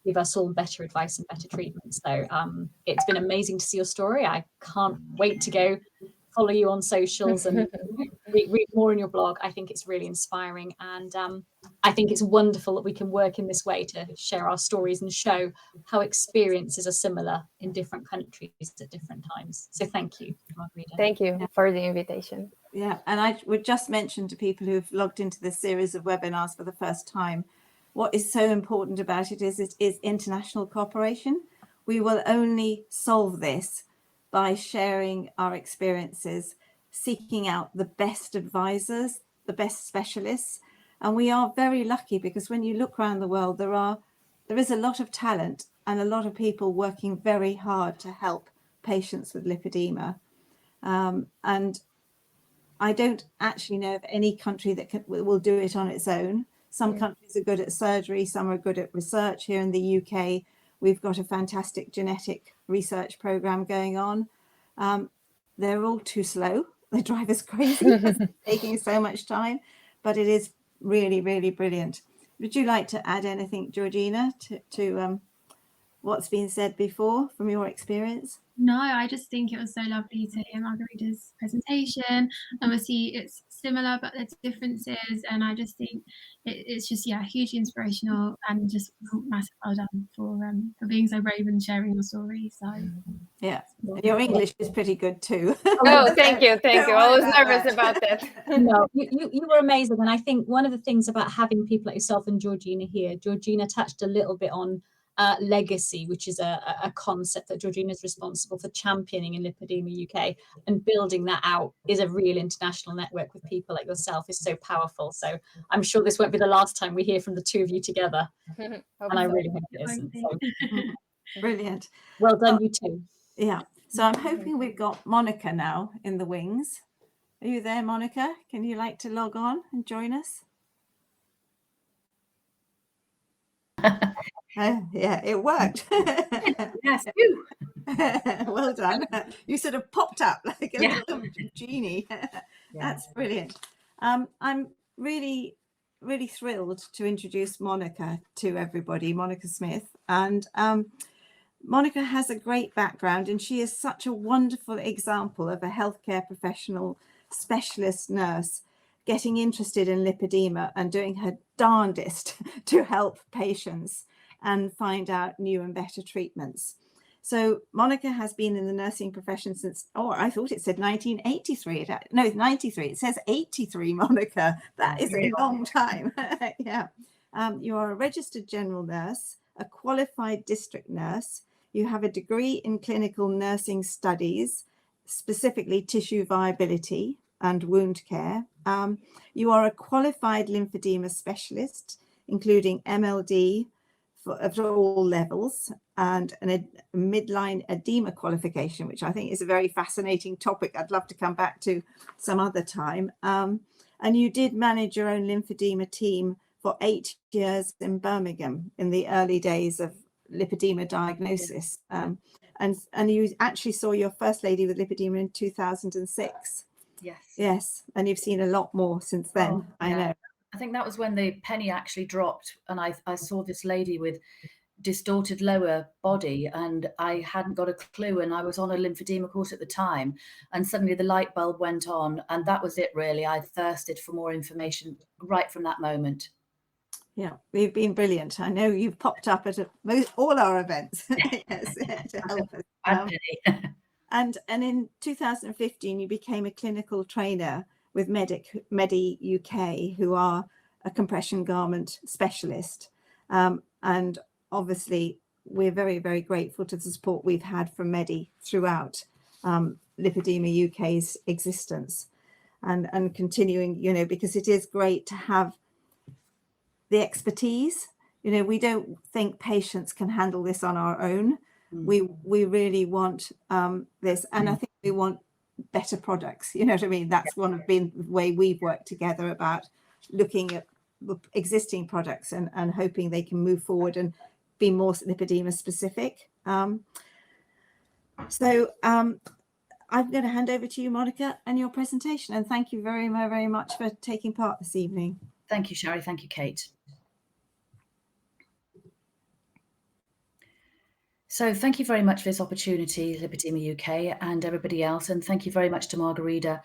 give us all better advice and better treatment. So it's been amazing to see your story. I can't wait to go follow you on socials and read more in your blog. I think it's really inspiring, and I think it's wonderful that we can work in this way to share our stories and show how experiences are similar in different countries at different times. So thank you, Margarida. Thank you for the invitation. Yeah, and I would just mention to people who've logged into this series of webinars for the first time, what is so important about it is international cooperation. We will only solve this by sharing our experiences, seeking out the best advisors, the best specialists. And we are very lucky because when you look around the world, there is a lot of talent and a lot of people working very hard to help patients with lipedema. And I don't actually know of any country that will do it on its own. Some countries are good at surgery, some are good at research. Here in the UK, we've got a fantastic genetic research program going on. They're all too slow. They drive us crazy because it's taking so much time, but it is really, really brilliant. Would you like to add anything, Giorgina, to what's been said before from your experience? No, I just think it was so lovely to hear Margarida's presentation. Obviously, it's similar, but there's differences, and I just think it's just hugely inspirational, and just massive well done for being so brave and sharing your story. So yeah, your English is pretty good too. Oh, thank you. I was nervous about that. No, you were amazing, and I think one of the things about having people like yourself and Giorgina here, Giorgina touched a little bit on legacy, which is a concept that Giorgina is responsible for championing in Lipedema UK, and building that out is a real international network with people like yourself is so powerful. So I'm sure this won't be the last time we hear from the two of you together, and I really hope it isn't. So. Brilliant. Well done, you two. Yeah, so I'm hoping we've got Monica now in the wings. Are you there, Monica? Can you like to log on and join us? Yeah, it worked. Yes. Well done. You sort of popped up like a little genie. That's brilliant. I'm really, really thrilled to introduce Monica to everybody, Monica Smith. And Monica has a great background, and she is such a wonderful example of a healthcare professional, specialist nurse getting interested in lipedema and doing her darndest to help patients and find out new and better treatments. So Monica has been in the nursing profession since, I thought it said 1983. No, 93. It says 83, Monica. That is a long time. Yeah. You are a registered general nurse, a qualified district nurse. You have a degree in clinical nursing studies, specifically tissue viability and wound care. You are a qualified lymphedema specialist, including MLD, at all levels, and a midline edema qualification, which I think is a very fascinating topic I'd love to come back to some other time. And you did manage your own lymphedema team for 8 years in Birmingham in the early days of lipedema diagnosis. And you actually saw your first lady with lipedema in 2006. Yes. Yes, and you've seen a lot more since then. Oh, I yeah. know. I think that was when the penny actually dropped, and I saw this lady with distorted lower body, and I hadn't got a clue, and I was on a lymphedema course at the time, and suddenly the light bulb went on, and that was it really. I thirsted for more information right from that moment. Yeah, we've been brilliant. I know you've popped up at all our events. Yes, to help us. And penny. And in 2015, you became a clinical trainer with Medi UK, who are a compression garment specialist. And obviously, we're very, very grateful to the support we've had from Medi throughout Lipedema UK's existence, and continuing, you know, because it is great to have the expertise. You know, we don't think patients can handle this on our own. We really want this, and I think we want better products. You know what I mean? That's one of the way we've worked together about looking at existing products and hoping they can move forward and be more lipedema specific. So I'm going to hand over to you, Monica, and your presentation. And thank you very, very much for taking part this evening. Thank you, Sherry. Thank you, Kate. So thank you very much for this opportunity, Lipedema UK and everybody else. And thank you very much to Margarida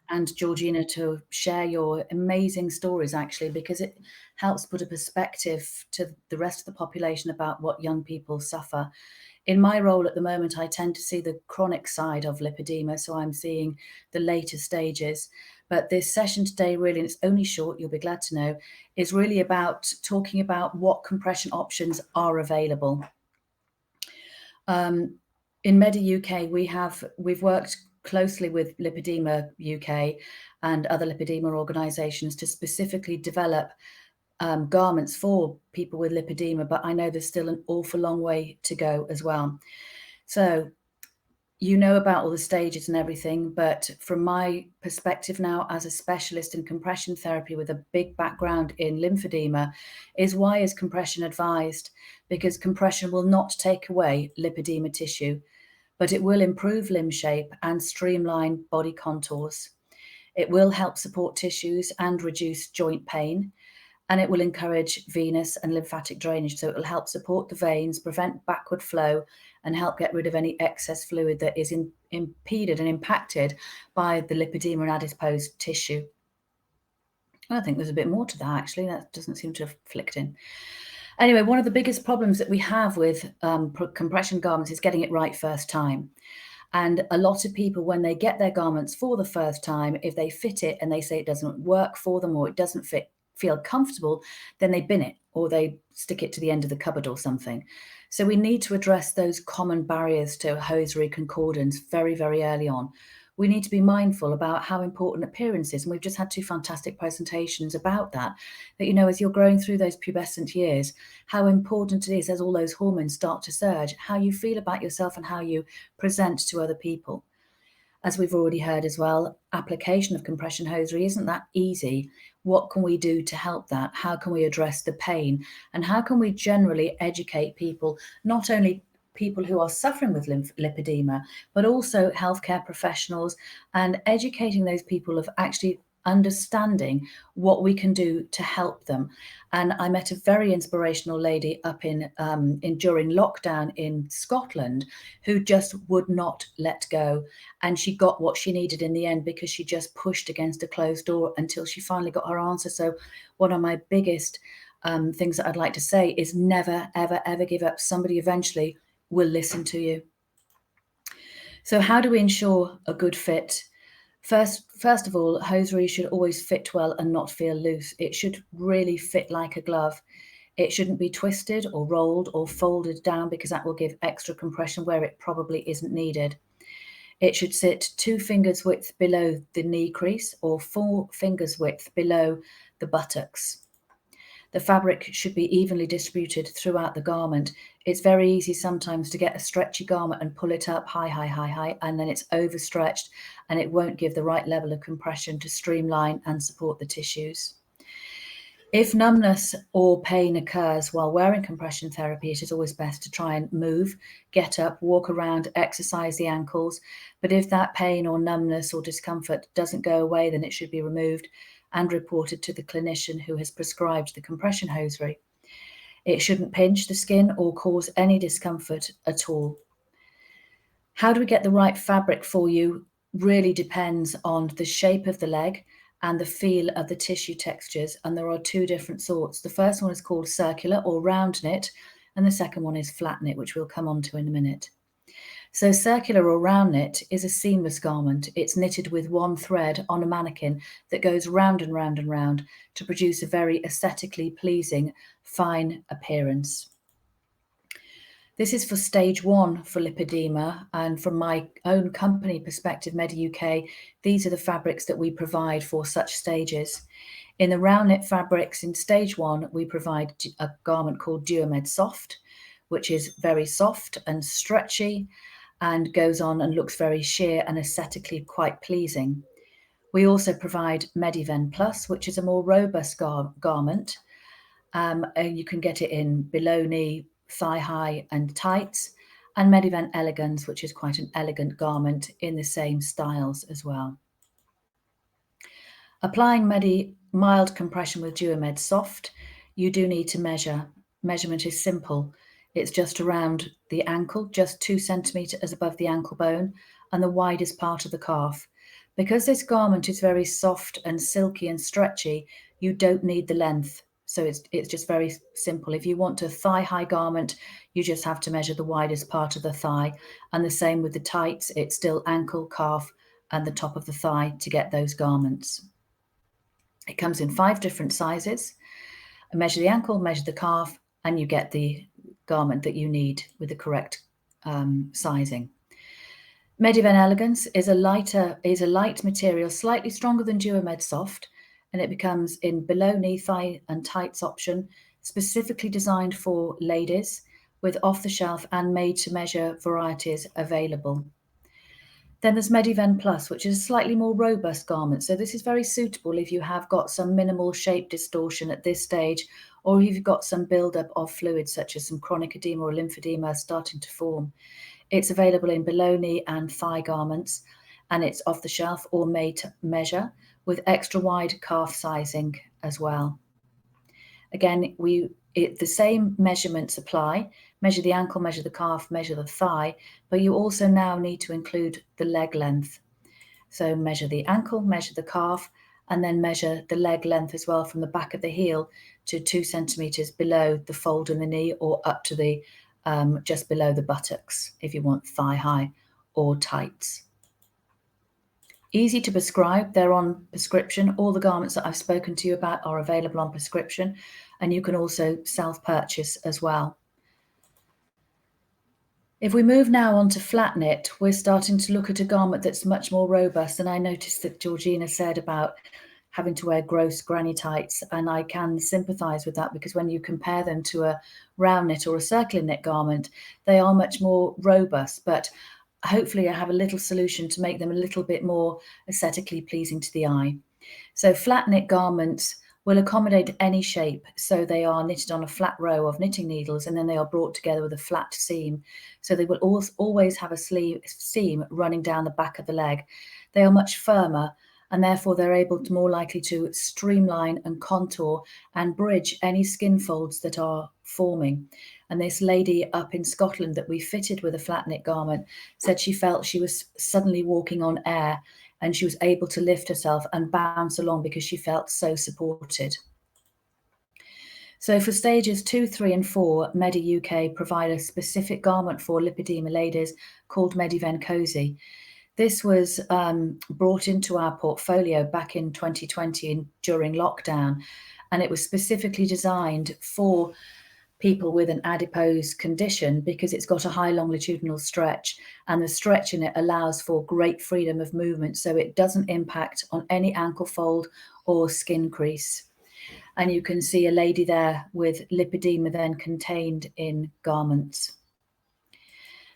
and Giorgina to share your amazing stories, actually, because it helps put a perspective to the rest of the population about what young people suffer. In my role at the moment, I tend to see the chronic side of lipedema, so I'm seeing the later stages. But this session today, really, and it's only short, you'll be glad to know, is really about talking about what compression options are available. In Medi UK, we've worked closely with Lipedema UK and other lipedema organisations to specifically develop garments for people with lipedema, but I know there's still an awful long way to go as well. So you know about all the stages and everything, but from my perspective now as a specialist in compression therapy with a big background in lymphedema, is why is compression advised? Because compression will not take away lipedema tissue, but it will improve limb shape and streamline body contours. It will help support tissues and reduce joint pain, and it will encourage venous and lymphatic drainage. So it will help support the veins, prevent backward flow, and help get rid of any excess fluid that is impeded and impacted by the lipedema and adipose tissue. I think there's a bit more to that, actually. That doesn't seem to have flicked in. Anyway, one of the biggest problems that we have with compression garments is getting it right first time. And a lot of people, when they get their garments for the first time, if they fit it and they say it doesn't work for them or it doesn't feel comfortable, then they bin it or they stick it to the end of the cupboard or something. So we need to address those common barriers to hosiery concordance very, very early on. We need to be mindful about how important appearance is. And we've just had 2 fantastic presentations about that, you know, as you're growing through those pubescent years, how important it is as all those hormones start to surge, how you feel about yourself and how you present to other people. As we've already heard as well, application of compression hosiery isn't that easy. What can we do to help that? How can we address the pain? And how can we generally educate people, not only people who are suffering with lipedema, but also healthcare professionals, and educating those people of actually understanding what we can do to help them. And I met a very inspirational lady up in during lockdown in Scotland who just would not let go, and she got what she needed in the end because she just pushed against a closed door until she finally got her answer. So one of my biggest things that I'd like to say is never, ever, ever give up. Somebody eventually will listen to you. So how do we ensure a good fit? First of all, hosiery should always fit well and not feel loose. It should really fit like a glove. It shouldn't be twisted or rolled or folded down because that will give extra compression where it probably isn't needed. It should sit 2 fingers width below the knee crease or 4 fingers width below the buttocks. The fabric should be evenly distributed throughout the garment. It's very easy sometimes to get a stretchy garment and pull it up high, and then it's overstretched and it won't give the right level of compression to streamline and support the tissues. If numbness or pain occurs while wearing compression therapy, it is always best to try and move, get up, walk around, exercise the ankles. But if that pain or numbness or discomfort doesn't go away, then it should be removed and reported to the clinician who has prescribed the compression hosiery. It shouldn't pinch the skin or cause any discomfort at all. How do we get the right fabric for you really depends on the shape of the leg and the feel of the tissue textures, and there are two different sorts. The first one is called circular or round knit, and the second one is flat knit, which we'll come on to in a minute. So circular or round knit is a seamless garment. It's knitted with one thread on a mannequin that goes round and round and round to produce a very aesthetically pleasing, fine appearance. This is for stage 1 for lipedema, and from my own company perspective, Medi UK, these are the fabrics that we provide for such stages. In the round knit fabrics in stage 1, we provide a garment called Duomed Soft, which is very soft and stretchy and goes on and looks very sheer and aesthetically quite pleasing. We also provide Mediven Plus, which is a more robust garment. You can get it in below knee, thigh high and tights, and Mediven Elegance, which is quite an elegant garment in the same styles as well. Applying Medi mild compression with Duomed Soft, you do need to measure. Measurement is simple. It's just around the ankle, just 2 centimeters above the ankle bone and the widest part of the calf. Because this garment is very soft and silky and stretchy, you don't need the length. So it's just very simple. If you want a thigh-high garment, you just have to measure the widest part of the thigh. And the same with the tights, it's still ankle, calf, and the top of the thigh to get those garments. It comes in 5 different sizes. Measure the ankle, measure the calf, and you get the garment that you need with the correct sizing. Mediven Elegance is a light material, slightly stronger than Duomed Soft, and it becomes in below knee, thigh and tights option, specifically designed for ladies with off-the-shelf and made-to-measure varieties available. Then there's Mediven Plus, which is a slightly more robust garment. So this is very suitable if you have got some minimal shape distortion at this stage, or if you've got some buildup of fluids such as some chronic edema or lymphedema starting to form. It's available in below knee and thigh garments, and it's off the shelf or made to measure with extra wide calf sizing as well. Again, the same measurements apply. Measure the ankle, measure the calf, measure the thigh, but you also now need to include the leg length. So measure the ankle, measure the calf, and then measure the leg length as well from the back of the heel to 2 centimeters below the fold in the knee or up to the just below the buttocks if you want thigh high or tights. Easy to prescribe, they're on prescription. All the garments that I've spoken to you about are available on prescription, and you can also self-purchase as well. If we move now on to flat knit, we're starting to look at a garment that's much more robust, and I noticed that Giorgina said about having to wear gross granny tights, and I can sympathise with that because when you compare them to a round knit or a circular knit garment, they are much more robust, but hopefully I have a little solution to make them a little bit more aesthetically pleasing to the eye. So flat knit garments will accommodate any shape. So they are knitted on a flat row of knitting needles, and then they are brought together with a flat seam. So they will always have a seam running down the back of the leg. They are much firmer, and therefore they're able to more likely to streamline and contour and bridge any skin folds that are forming. And this lady up in Scotland that we fitted with a flat knit garment said she felt she was suddenly walking on air, and she was able to lift herself and bounce along because she felt so supported. So for stages 2, 3 and 4, Medi UK provide a specific garment for lipedema ladies called Mediven Cozy. This was brought into our portfolio back in 2020 during lockdown, and it was specifically designed for people with an adipose condition because it's got a high longitudinal stretch, and the stretch in it allows for great freedom of movement, so it doesn't impact on any ankle fold or skin crease. And you can see a lady there with lipedema then contained in garments.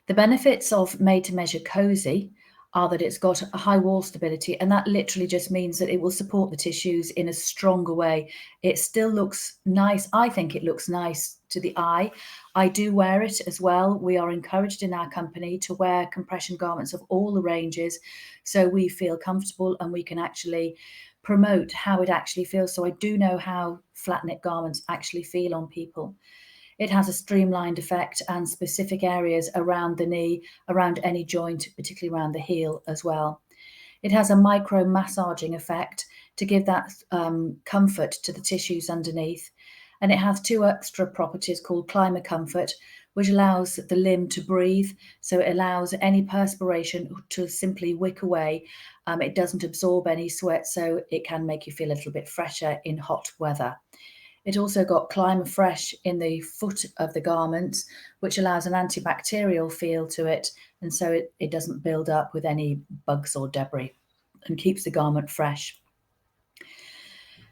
The benefits of made to measure cozy are that it's got a high wall stability, and that literally just means that it will support the tissues in a stronger way. It still looks nice. I think it looks nice to the eye. I do wear it as well. We are encouraged in our company to wear compression garments of all the ranges, so we feel comfortable and we can actually promote how it actually feels. So I do know how flat knit garments actually feel on people. It has a streamlined effect and specific areas around the knee, around any joint, particularly around the heel as well. It has a micro massaging effect to give that comfort to the tissues underneath. And it has two extra properties called climate comfort, which allows the limb to breathe. So it allows any perspiration to simply wick away. It doesn't absorb any sweat, so it can make you feel a little bit fresher in hot weather. It also got Climate Fresh in the foot of the garments, which allows an antibacterial feel to it. And so it doesn't build up with any bugs or debris and keeps the garment fresh.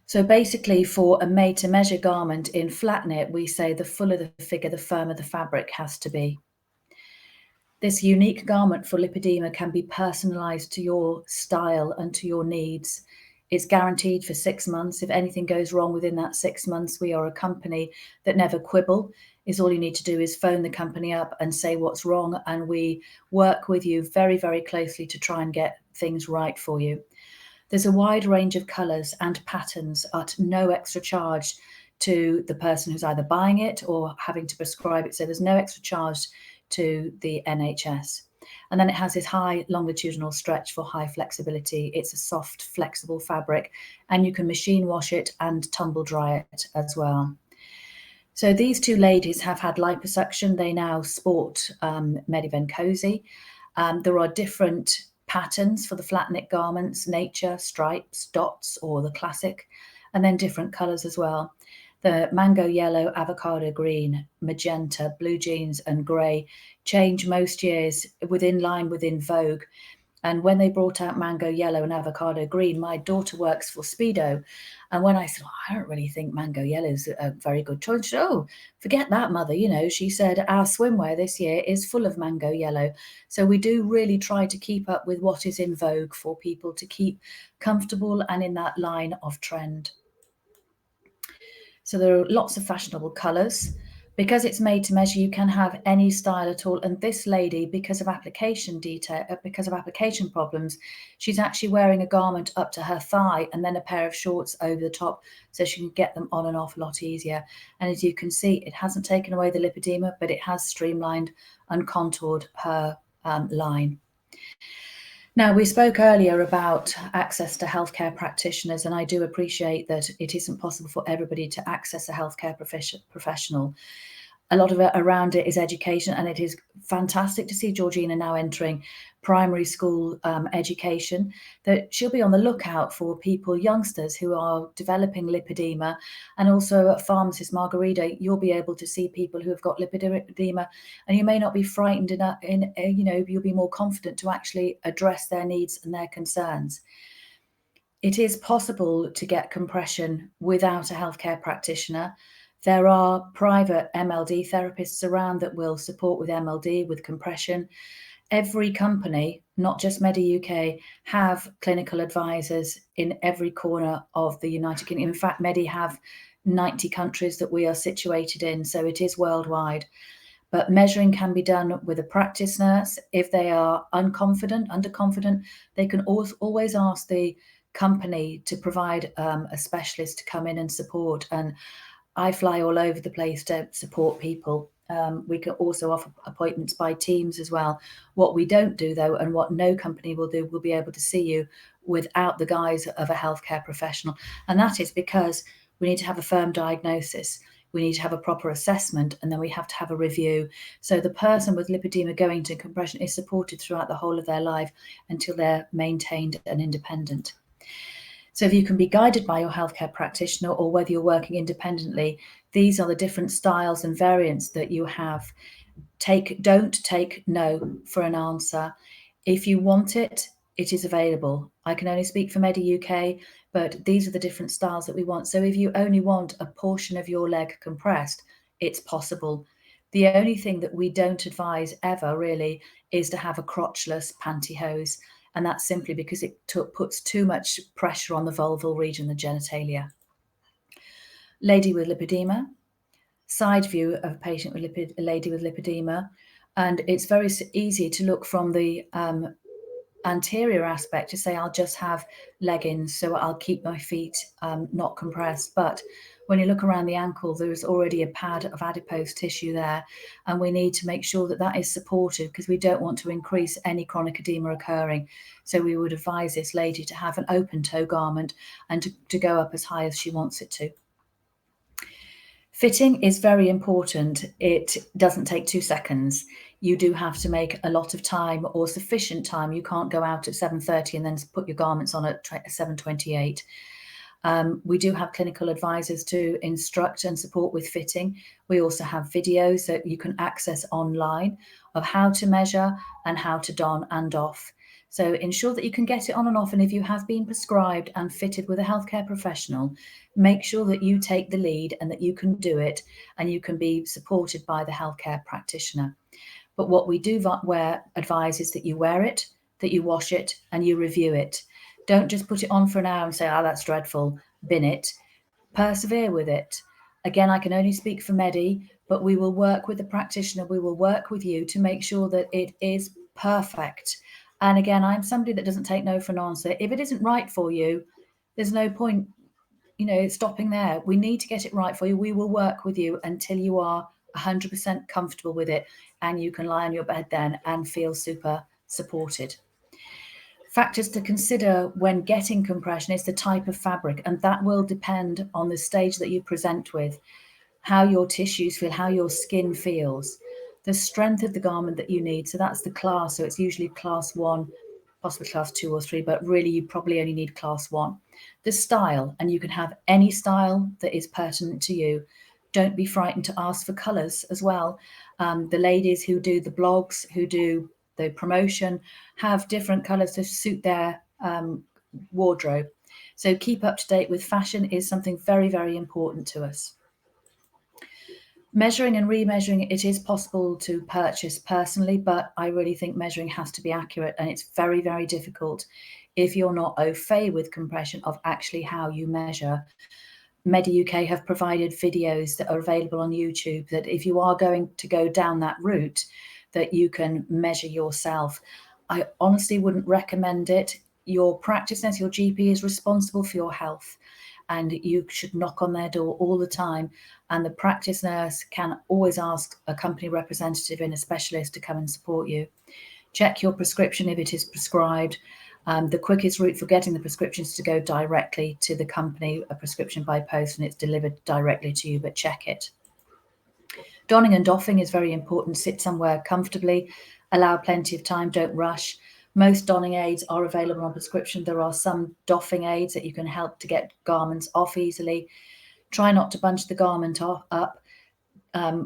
So basically for a made to measure garment in flat knit, we say the fuller the figure, the firmer the fabric has to be. This unique garment for lipedema can be personalized to your style and to your needs. It's guaranteed for 6 months. If anything goes wrong within that 6 months, we are a company that never quibble. All you need to do is phone the company up and say what's wrong, and we work with you very, very closely to try and get things right for you. There's a wide range of colours and patterns at no extra charge to the person who's either buying it or having to prescribe it. So there's no extra charge to the NHS. And then it has this high longitudinal stretch for high flexibility. It's a soft, flexible fabric, and you can machine wash it and tumble dry it as well. So these two ladies have had liposuction. They now sport Medi Cozy. There are different patterns for the flat knit garments: nature, stripes, dots, or the classic, and then different colours as well. The mango yellow, avocado green, magenta, blue jeans and grey change most years within line within Vogue. And when they brought out mango yellow and avocado green, my daughter works for Speedo. And when I said, I don't really think mango yellow is a very good choice, she said, oh, forget that, mother. You know, she said, our swimwear this year is full of mango yellow. So we do really try to keep up with what is in vogue for people to keep comfortable and in that line of trend. So there are lots of fashionable colours. Because it's made to measure, you can have any style at all. And this lady, because of application problems, she's actually wearing a garment up to her thigh and then a pair of shorts over the top, so she can get them on and off a lot easier. And as you can see, it hasn't taken away the lipedema, but it has streamlined and contoured her line. Now, we spoke earlier about access to healthcare practitioners, and I do appreciate that it isn't possible for everybody to access a healthcare professional. A lot of it around it is education, and it is fantastic to see Giorgina now entering primary school education, that she'll be on the lookout for people, youngsters who are developing lipedema. And also at pharmacist Margarida, you'll be able to see people who have got lipedema, and you may not be frightened enough, you'll be more confident to actually address their needs and their concerns. It is possible to get compression without a healthcare practitioner. There are private MLD therapists around that will support with MLD, with compression. Every company, not just Medi UK, have clinical advisors in every corner of the United Kingdom. In fact, Medi have 90 countries that we are situated in, so it is worldwide. But measuring can be done with a practice nurse. If they are underconfident, they can always ask the company to provide a specialist to come in and support. And I fly all over the place to support people. We can also offer appointments by Teams as well. What we don't do, though, and what no company will do, will be able to see you without the guise of a healthcare professional. And that is because we need to have a firm diagnosis. We need to have a proper assessment, and then we have to have a review. So the person with lipedema going to compression is supported throughout the whole of their life until they're maintained and independent. So if you can be guided by your healthcare practitioner, or whether you're working independently, these are the different styles and variants that you have. Don't take no for an answer. If you want it, it is available. I can only speak for Medi UK, but these are the different styles that we want. So if you only want a portion of your leg compressed, it's possible. The only thing that we don't advise ever really is to have a crotchless pantyhose. And that's simply because it puts too much pressure on the vulval region, the genitalia. Lady with lipedema, side view of a patient with a lady with lipedema. And it's very easy to look from the anterior aspect to say, I'll just have leggings, so I'll keep my feet not compressed. But when you look around the ankle, there is already a pad of adipose tissue there, and we need to make sure that that is supported, because we don't want to increase any chronic edema occurring. So we would advise this lady to have an open toe garment and to go up as high as she wants it to. Fitting is very important. It doesn't take 2 seconds. You do have to make a lot of time, or sufficient time. You can't go out at 7:30 and then put your garments on at 7:28. We do have clinical advisors to instruct and support with fitting. We also have videos that you can access online of how to measure and how to don and off. So ensure that you can get it on and off. And if you have been prescribed and fitted with a healthcare professional, make sure that you take the lead and that you can do it, and you can be supported by the healthcare practitioner. But what we do advise is that you wear it, that you wash it, and you review it. Don't just put it on for an hour and say, oh, that's dreadful, bin it. Persevere with it. Again, I can only speak for Medi, but we will work with the practitioner. We will work with you to make sure that it is perfect. And again, I'm somebody that doesn't take no for an answer. If it isn't right for you, there's no point, stopping there. We need to get it right for you. We will work with you until you are 100% comfortable with it, and you can lie on your bed then and feel super supported. Factors to consider when getting compression is the type of fabric, and that will depend on the stage that you present with, how your tissues feel, how your skin feels, the strength of the garment that you need. So that's the class. So it's usually class 1, possibly class 2 or 3, but really you probably only need class 1. The style, and you can have any style that is pertinent to you. Don't be frightened to ask for colours as well. The ladies who do the blogs, who do the promotion, have different colours to suit their wardrobe. So keep up to date with fashion is something very, very important to us. Measuring and remeasuring, it is possible to purchase personally, but I really think measuring has to be accurate, and it's very, very difficult if you're not au fait with compression of actually how you measure. Medi UK have provided videos that are available on YouTube that if you are going to go down that route, that you can measure yourself. I honestly wouldn't recommend it. Your practice nurse, your GP is responsible for your health, and you should knock on their door all the time. And the practice nurse can always ask a company representative and a specialist to come and support you. Check your prescription if it is prescribed. The quickest route for getting the prescription is to go directly to the company, a prescription by post, and it's delivered directly to you, but check it. Donning and doffing is very important. Sit somewhere comfortably, allow plenty of time, don't rush. Most donning aids are available on prescription. There are some doffing aids that you can help to get garments off easily. Try not to bunch the garment up,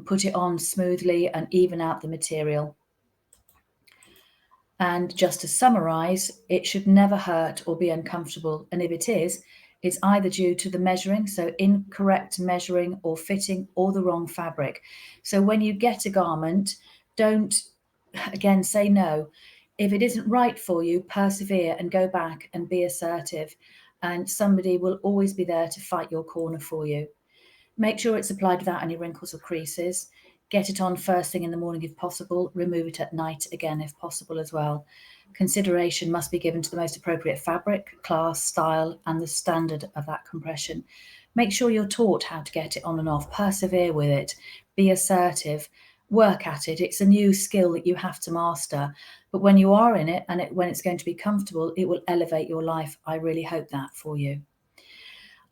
put it on smoothly and even out the material. And just to summarize, it should never hurt or be uncomfortable. And if it is, it's either due to the measuring, so incorrect measuring or fitting, or the wrong fabric. So when you get a garment, don't, again, say no. If it isn't right for you, persevere and go back and be assertive. And somebody will always be there to fight your corner for you. Make sure it's applied without any wrinkles or creases. Get it on first thing in the morning if possible. Remove it at night again if possible as well. Consideration must be given to the most appropriate fabric, class, style, and the standard of that compression. Make sure you're taught how to get it on and off. Persevere with it. Be assertive. Work at it. It's a new skill that you have to master. But when you are in it and when it's going to be comfortable, it will elevate your life. I really hope that for you.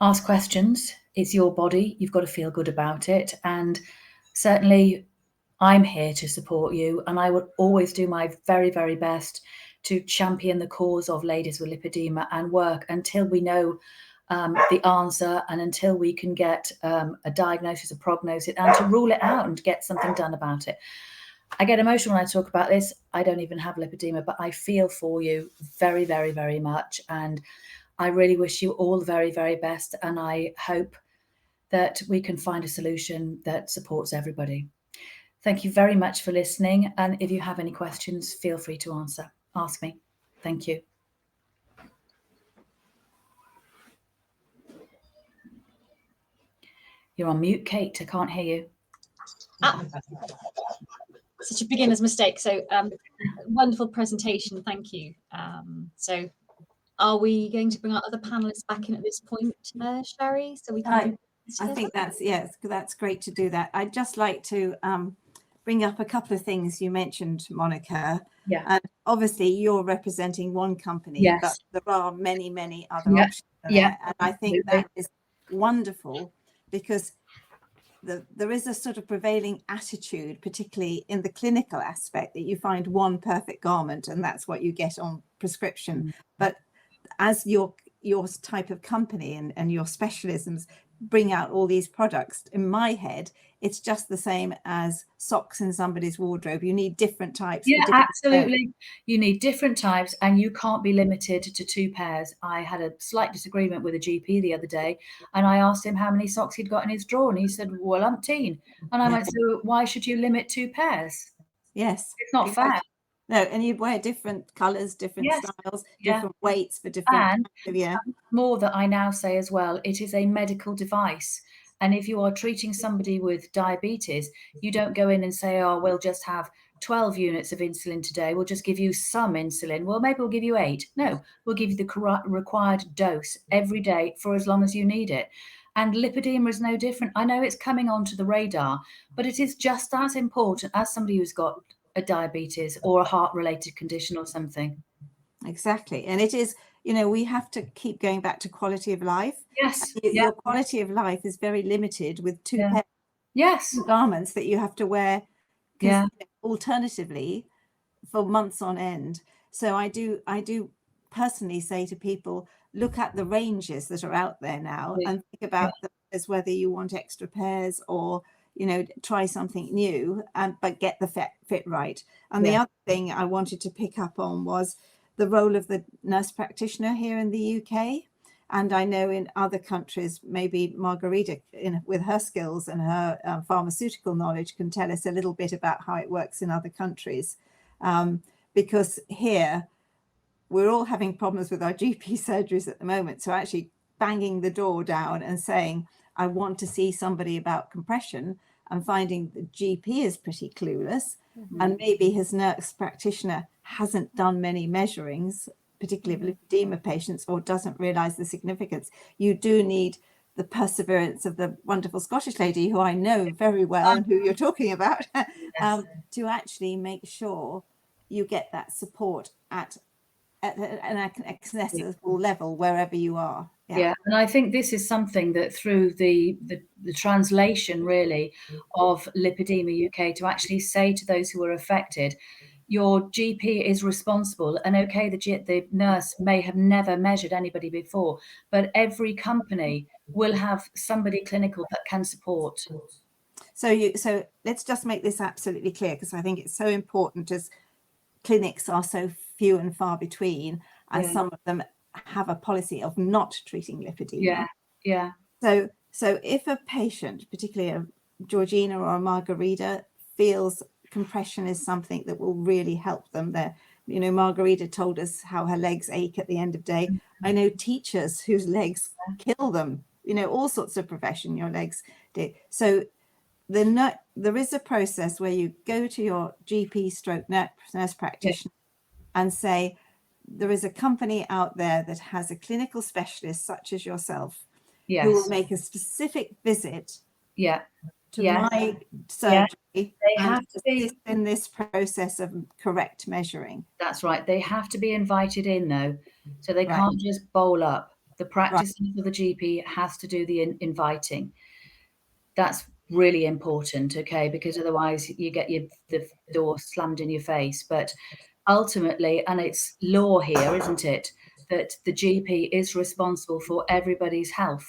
Ask questions. It's your body. You've got to feel good about it. And certainly I'm here to support you. And I will always do my very, very best to champion the cause of ladies with lipedema and work until we know the answer and until we can get a diagnosis, a prognosis, and to rule it out and get something done about it. I get emotional when I talk about this. I don't even have lipedema, but I feel for you very, very, very much. And I really wish you all the very, very best, and I hope that we can find a solution that supports everybody. Thank you very much for listening, and if you have any questions, feel free to ask me. Thank you. You're on mute, Kate. I can't hear you. Such a beginner's mistake. So wonderful presentation. Thank you. So are we going to bring our other panelists back in at this point, Sherry? So we can. I think that's great to do that. I'd just like to bring up a couple of things you mentioned, Monica. Yeah. And obviously, you're representing one company, Yes. but there are many, many other Yeah. options. Yeah. And I think that is wonderful, because there is a sort of prevailing attitude, particularly in the clinical aspect, that you find one perfect garment and that's what you get on prescription. Mm-hmm. But as your type of company and your specialisms bring out all these products, in my head, it's just the same as socks in somebody's wardrobe. You need different types. Yeah, absolutely. You need different types, and you can't be limited to 2 pairs. I had a slight disagreement with a GP the other day, and I asked him how many socks he'd got in his drawer, and he said, well, umpteen. And I went, so why should you limit 2 pairs? Yes. It's not fair. No, and you'd wear different colours, different styles, different weights for different. And more that I now say as well, it is a medical device. And if you are treating somebody with diabetes, you don't go in and say, oh, we'll just have 12 units of insulin today. We'll just give you some insulin. Well, maybe we'll give you 8. No, we'll give you the required dose every day for as long as you need it. And lipedema is no different. I know it's coming onto the radar, but it is just as important as somebody who's got a diabetes or a heart-related condition or something. Exactly. And it is, you know, we have to keep going back to quality of life. Yes. Your quality of life is very limited with 2 pairs of garments that you have to wear alternatively for months on end. So I do personally say to people, look at the ranges that are out there now and think about them as whether you want extra pairs or, you know, try something new, but get the fit right. And the other thing I wanted to pick up on was the role of the nurse practitioner here in the UK. And I know in other countries, maybe Margarida, with her skills and her pharmaceutical knowledge, can tell us a little bit about how it works in other countries. Because here, we're all having problems with our GP surgeries at the moment. So actually banging the door down and saying, I want to see somebody about compression, and finding the GP is pretty clueless, and maybe his nurse practitioner hasn't done many measurings, particularly of lipedema patients, or doesn't realize the significance. You do need the perseverance of the wonderful Scottish lady who I know very well and who you're talking about, to actually make sure you get that support at an accessible level wherever you are. Yeah, and I think this is something that through the translation really of Lipedema UK, to actually say to those who are affected, your GP is responsible, and okay, the nurse may have never measured anybody before, but every company will have somebody clinical that can support. So let's just make this absolutely clear, because I think it's so important, as clinics are so few and far between, and some of them have a policy of not treating lipedema. So if a patient, particularly a Giorgina or a Margarida, feels compression is something that will really help them, there, you know, Margarida told us how her legs ache at the end of the day. I know teachers whose legs kill them, you know, all sorts of profession, your legs do. So there is a process where you go to your GP stroke nurse practitioner and say, there is a company out there that has a clinical specialist such as yourself who will make a specific visit to my surgery. They have to be in this process of correct measuring. That's right. They have to be invited in, though, so they can't just bowl up. The practice of the GP has to do the inviting. That's really important, okay, because otherwise you get the door slammed in your face. But ultimately, and it's law here, isn't it, that the GP is responsible for everybody's health.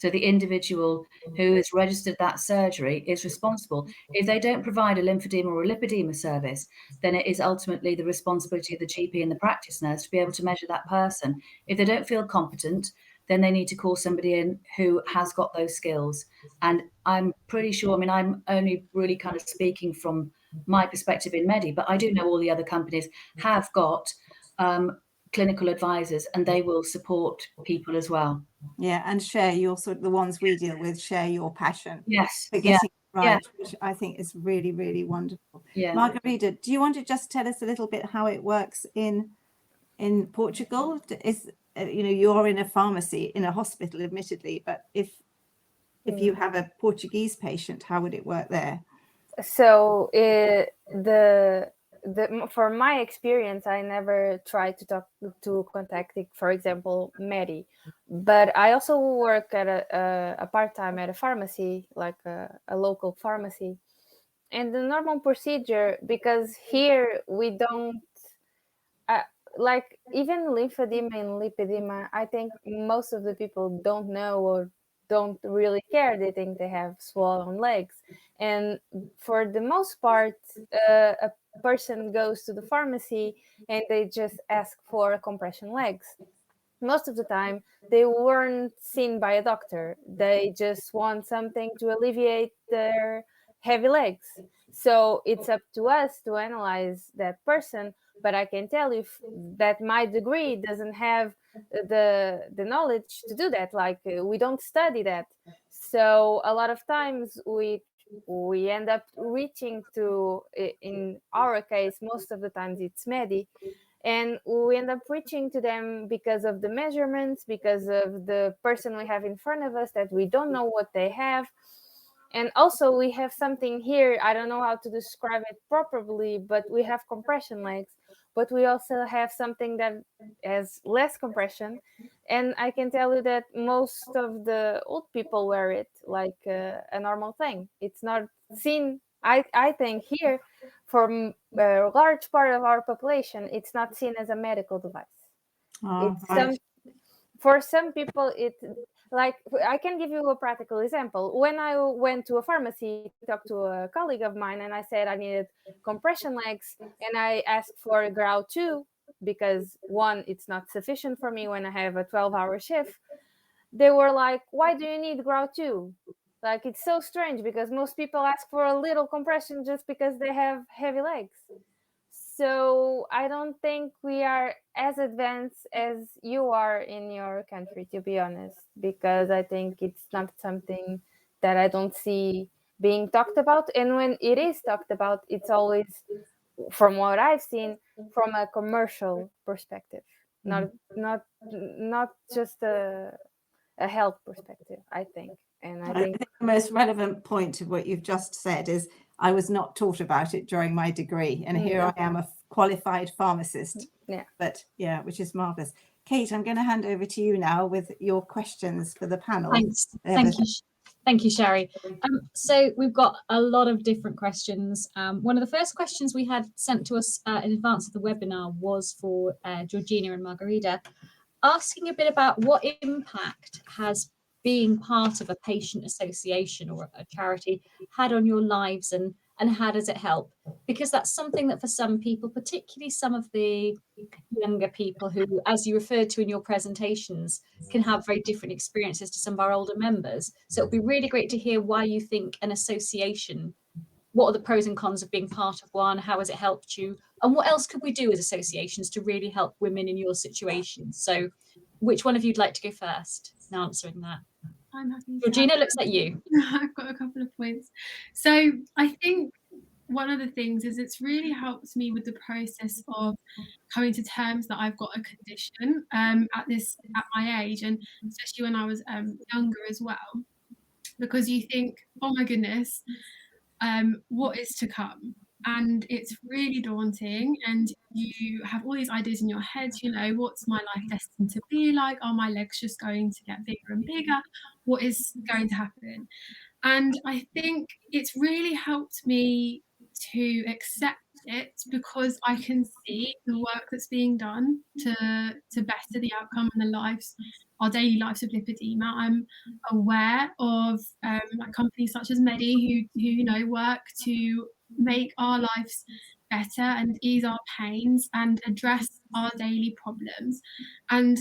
So the individual who has registered that surgery is responsible. If they don't provide a lymphedema or a lipedema service, then it is ultimately the responsibility of the GP and the practice nurse to be able to measure that person. If they don't feel competent, then they need to call somebody in who has got those skills. And I'm pretty sure, I mean, I'm only really kind of speaking from my perspective in Medi, but I do know all the other companies have got clinical advisors, and they will support people as well. Yeah, and share your sort of the ones we deal with, share your passion Yes. for getting it right, which I think is really, really wonderful. Yeah. Margarida, do you want to just tell us a little bit how it works in Portugal? Is you know, you're in a pharmacy, in a hospital, admittedly, but if you have a Portuguese patient, how would it work there? So for my experience, I never tried to contact, for example, Medi, but I also work at a part-time at a pharmacy, like a local pharmacy. And the normal procedure, because here we don't like even lymphedema and lipedema, I think most of the people don't know or don't really care. They think they have swollen legs, and for the most part, a person goes to the pharmacy and they just ask for compression legs. Most of the time, they weren't seen by a doctor. They just want something to alleviate their heavy legs. So it's up to us to analyze that person. But I can tell you that my degree doesn't have the knowledge to do that. Like we don't study that. So a lot of times we end up reaching to, in our case, most of the times it's Medi, and we end up reaching to them because of the measurements, because of the person we have in front of us that we don't know what they have. And also we have something here, I don't know how to describe it properly, but we have compression legs, but we also have something that has less compression. And I can tell you that most of the old people wear it like a normal thing. It's not seen, I think here, for a large part of our population, it's not seen as a medical device. For some people, like, I can give you a practical example. When I went to a pharmacy to talk to a colleague of mine, and I said I needed compression legs, and I asked for a grau 2 because one, it's not sufficient for me when I have a 12-hour shift. They were like, "Why do you need grau 2? Like, it's so strange because most people ask for a little compression just because they have heavy legs." So I don't think we are as advanced as you are in your country, to be honest, because I think it's not something that I don't see being talked about. And when it is talked about, it's always, from what I've seen, from a commercial perspective, not just a health perspective, I think. And I think the most relevant point of what you've just said is I was not taught about it during my degree, and here I am, a qualified pharmacist. Yeah. But yeah, which is marvelous. Kate, I'm going to hand over to you now with your questions for the panel. Thanks. Thank you, Sherry. So we've got a lot of different questions. One of the first questions we had sent to us in advance of the webinar was for Giorgina and Margarida, asking a bit about what impact has being part of a patient association or a charity had on your lives, and how does it help? Because that's something that for some people, particularly some of the younger people who, as you referred to in your presentations, can have very different experiences to some of our older members. So it'd be really great to hear why you think an association, what are the pros and cons of being part of one? How has it helped you? And what else could we do as associations to really help women in your situation? So which one of you'd like to go first in answering that? I'm happy. Georgina, looks at you. I've got a couple of points. So I think one of the things is it's really helped me with the process of coming to terms that I've got a condition at my age, and especially when I was younger as well, because you think, oh my goodness, what is to come? And it's really daunting, and you have all these ideas in your head, you know, what's my life destined to be like? Are my legs just going to get bigger and bigger? What is going to happen? And I think it's really helped me to accept it, because I can see the work that's being done to better the outcome and the lives our daily lives with lipedema. I'm aware of like companies such as Medi who work to make our lives better and ease our pains and address our daily problems. And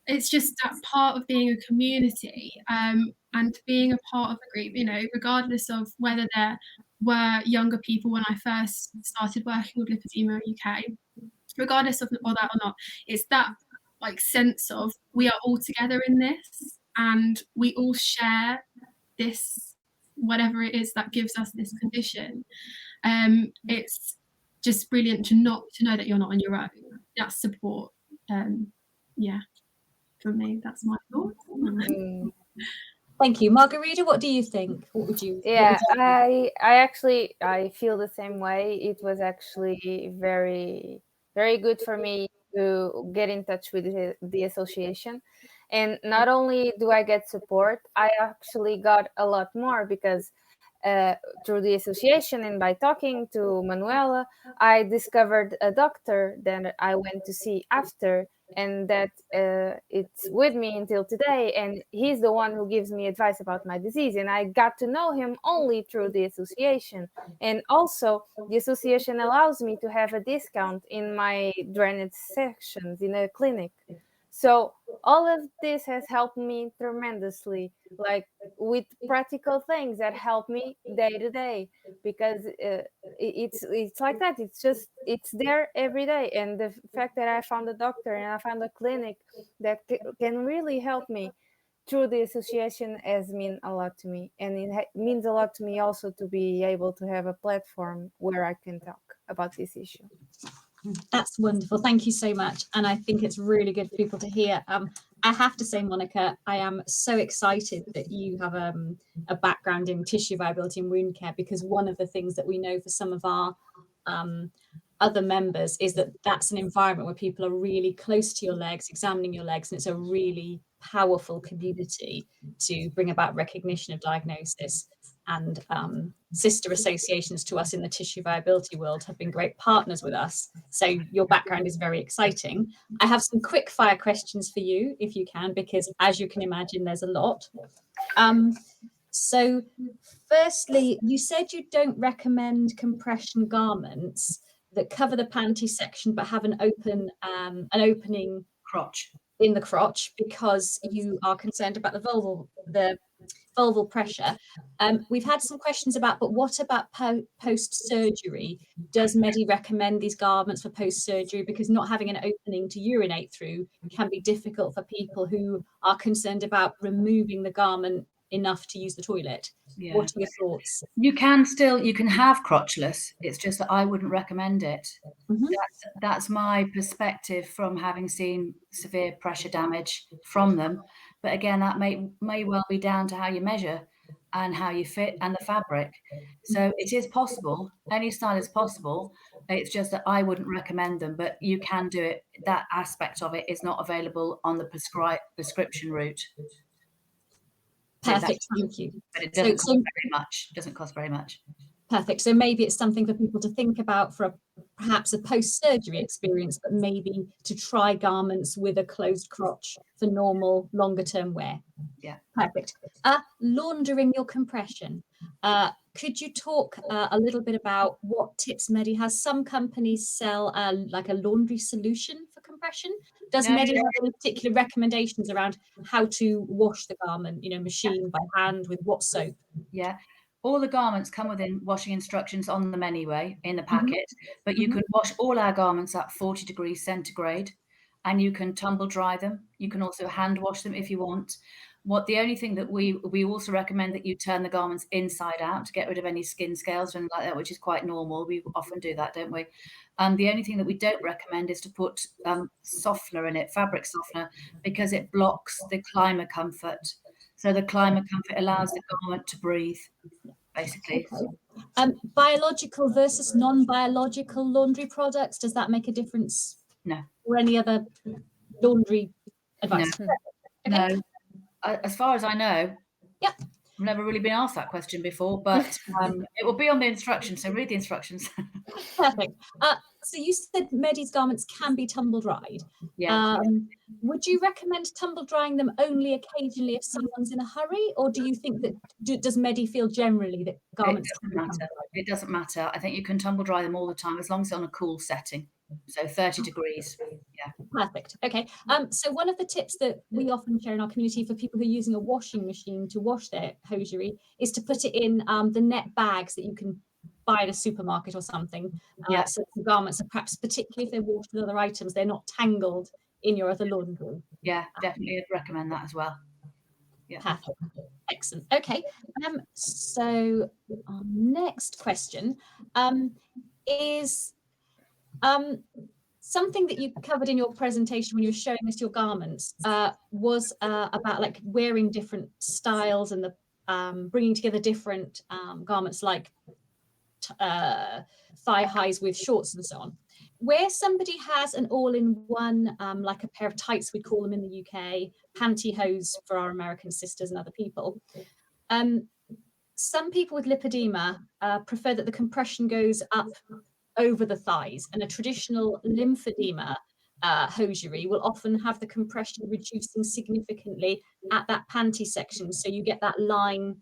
it's just that part of being a community and being a part of a group, regardless of whether there were younger people when I first started working with Lipedema UK, regardless of all that or not, it's that like sense of we are all together in this and we all share this, whatever it is that gives us this condition. It's just brilliant to know that you're not on your own. That support. For me, that's my thought. Thank you. Margarida, what do you think? What would you? Yeah, I feel the same way. It was actually very, very good for me to get in touch with the association. And not only do I get support, I actually got a lot more because through the association and by talking to Manuela, I discovered a doctor that I went to see after, and that it's with me until today, and he's the one who gives me advice about my disease, and I got to know him only through the association. And also the association allows me to have a discount in my drainage sections in a clinic. So all of this has helped me tremendously, like with practical things that help me day to day, because it's like that. It's there every day. And the fact that I found a doctor and I found a clinic that can really help me through the association has meant a lot to me. And it means a lot to me also to be able to have a platform where I can talk about this issue. That's wonderful. Thank you so much. And I think it's really good for people to hear. I have to say, Monica, I am so excited that you have a background in tissue viability and wound care, because one of the things that we know for some of our other members is that that's an environment where people are really close to your legs, examining your legs, and it's a really powerful community to bring about recognition of diagnosis. And sister associations to us in the tissue viability world have been great partners with us. So your background is very exciting. I have some quick fire questions for you, if you can, because as you can imagine, there's a lot. So firstly, you said you don't recommend compression garments that cover the panty section but have an opening Crotch. in the crotch because you are concerned about the vulval pressure. We've had some questions about, but what about post-surgery? Does Medi recommend these garments for post-surgery? Because not having an opening to urinate through can be difficult for people who are concerned about removing the garment enough to use the toilet. Yeah. What are your thoughts? You can have crotchless. It's just that I wouldn't recommend it. Mm-hmm. That's my perspective from having seen severe pressure damage from them. But again, that may well be down to how you measure and how you fit and the fabric. So it is possible. Any style is possible. It's just that I wouldn't recommend them, but you can do it. That aspect of it is not available on the prescription route. Perfect, thank you. But it doesn't cost very much. Doesn't cost very much. Perfect. So maybe it's something for people to think about for perhaps a post-surgery experience, but maybe to try garments with a closed crotch for normal, longer-term wear. Yeah. Perfect. Laundering your compression. Could you talk a little bit about what tips Medi has? Some companies sell like a laundry solution for compression. Does Medi have any particular recommendations around how to wash the garment, machine, by hand, with what soap? Yeah. All the garments come within washing instructions on them anyway, in the packet, but you can wash all our garments at 40 degrees centigrade, and you can tumble dry them. You can also hand wash them if you want. The only thing that we also recommend that you turn the garments inside out to get rid of any skin scales and like that, which is quite normal. We often do that, don't we? The only thing that we don't recommend is to put softener in it, fabric softener, because it blocks the climber comfort. So the climber comfort allows the garment to breathe, basically. Okay. Biological versus non-biological laundry products, does that make a difference? No. Or any other laundry advice? No. Okay. No. As far as I know. Yep. never really been asked that question before, but it will be on the instructions. So read the instructions. Perfect. So you said Medi's garments can be tumble dried. Yeah. Would you recommend tumble drying them only occasionally if someone's in a hurry, or do you think that does Medi feel generally that garments can be tumble dried? It doesn't matter. I think you can tumble dry them all the time as long as it's on a cool setting. So 30 degrees. Yeah. Perfect. Okay. So one of the tips that we often share in our community for people who are using a washing machine to wash their hosiery is to put it in the net bags that you can buy at a supermarket or something. Yeah. So the garments are perhaps, particularly if they're washed with other items, they're not tangled in your other laundry. Yeah, definitely I'd recommend that as well. Yeah. Perfect. Excellent. Okay. So our next question is something that you covered in your presentation when you were showing us your garments was about like wearing different styles and the bringing together different garments like thigh highs with shorts and so on. Where somebody has an all-in-one, like a pair of tights, we call them in the UK, pantyhose for our American sisters and other people. Some people with lipedema prefer that the compression goes up over the thighs, and a traditional lymphedema hosiery will often have the compression reducing significantly at that panty section, so you get that line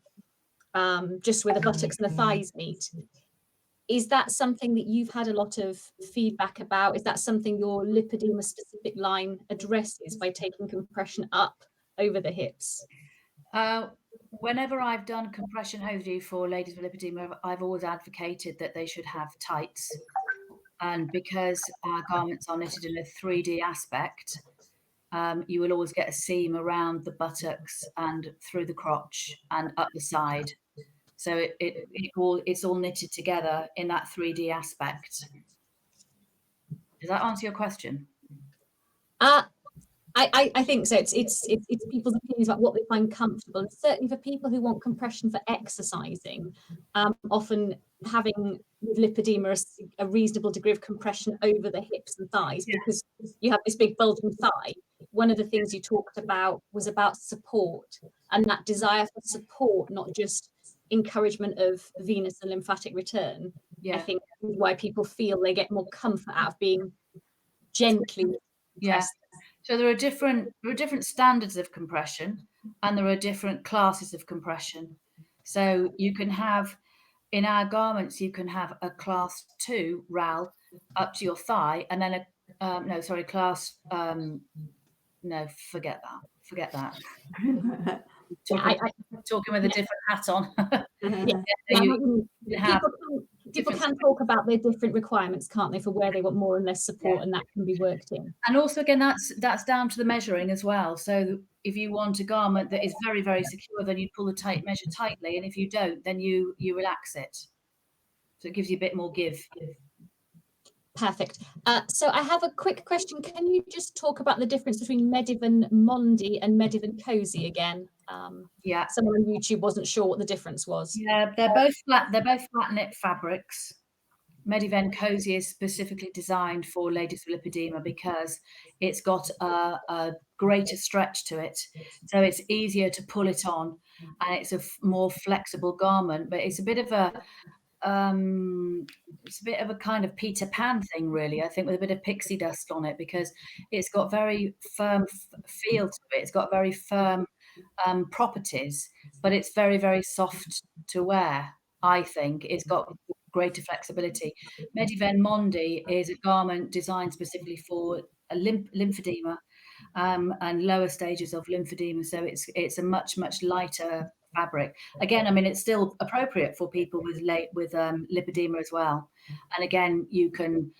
just where the buttocks and the thighs meet. Is that something that you've had a lot of feedback about? Is that something your lipedema specific line addresses by taking compression up over the hips? Whenever I've done compression hosiery for ladies with lipedema, I've always advocated that they should have tights. And because our garments are knitted in a 3D aspect, you will always get a seam around the buttocks and through the crotch and up the side. So it's all knitted together in that 3D aspect. Does that answer your question? I think so. It's people's opinions about what they find comfortable. And certainly for people who want compression for exercising, often having with lipedema a reasonable degree of compression over the hips and thighs, because you have this big bulging thigh. One of the things you talked about was about support and that desire for support, not just encouragement of venous and lymphatic return. I think why people feel they get more comfort out of being gently pressed. So there are different standards of compression, and there are different classes of compression. So you can have, in our garments, you can have a class 2 RAL up to your thigh, and then class forget that. Talking with a different hat on. People can talk about their different requirements, can't they, for where they want more and less support, and that can be worked in. And also, again, that's down to the measuring as well. So if you want a garment that is very, very secure, then you pull the measure tightly, and if you don't, then you relax it. So it gives you a bit more give. Perfect. So I have a quick question. Can you just talk about the difference between Mediven Mondi and Mediven Cozy again? Someone on YouTube wasn't sure what the difference was. Yeah, they're both flat knit fabrics. Mediven Cozy is specifically designed for ladies with lipedema because it's got a greater stretch to it, so it's easier to pull it on, and it's a more flexible garment. But it's a bit of a kind of Peter Pan thing, really, I think, with a bit of pixie dust on it, because it's got very firm feel to it. It's got very firm properties, but it's very, very soft to wear, I think. It's got greater flexibility. Mediven Mondi is a garment designed specifically for a lymphedema and lower stages of lymphedema, so it's a much lighter fabric. Again, I mean, it's still appropriate for people with lipedema as well. And again, you can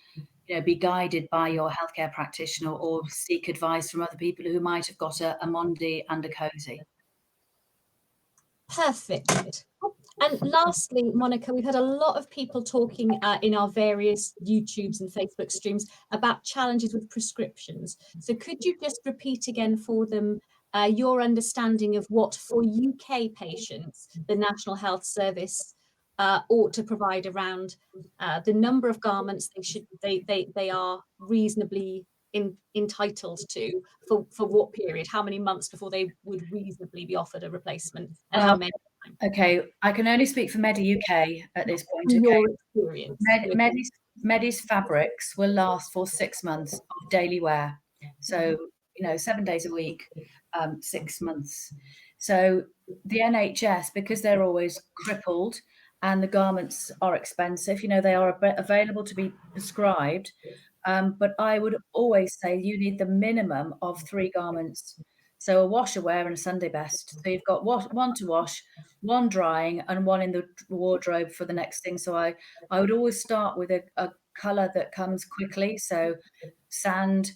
be guided by your healthcare practitioner or seek advice from other people who might have got a Mondi and a Cozy. Perfect. And lastly, Monica, we've had a lot of people talking in our various YouTubes and Facebook streams about challenges with prescriptions. So could you just repeat again for them your understanding of what, for UK patients, the National Health Service ought to provide around the number of garments they are reasonably entitled to, for what period, how many months before they would reasonably be offered a replacement, and how many? Okay, I can only speak for Medi UK at this point. From Okay, your experience. Medi's fabrics will last for 6 months of daily wear. So, 7 days a week, 6 months. So the NHS, because they're always crippled and the garments are expensive, they are available to be prescribed. But I would always say you need the minimum of 3 garments. So a washer wear and a Sunday best. So you've got one to wash, one drying, and one in the wardrobe for the next thing. So I would always start with a color that comes quickly. So sand,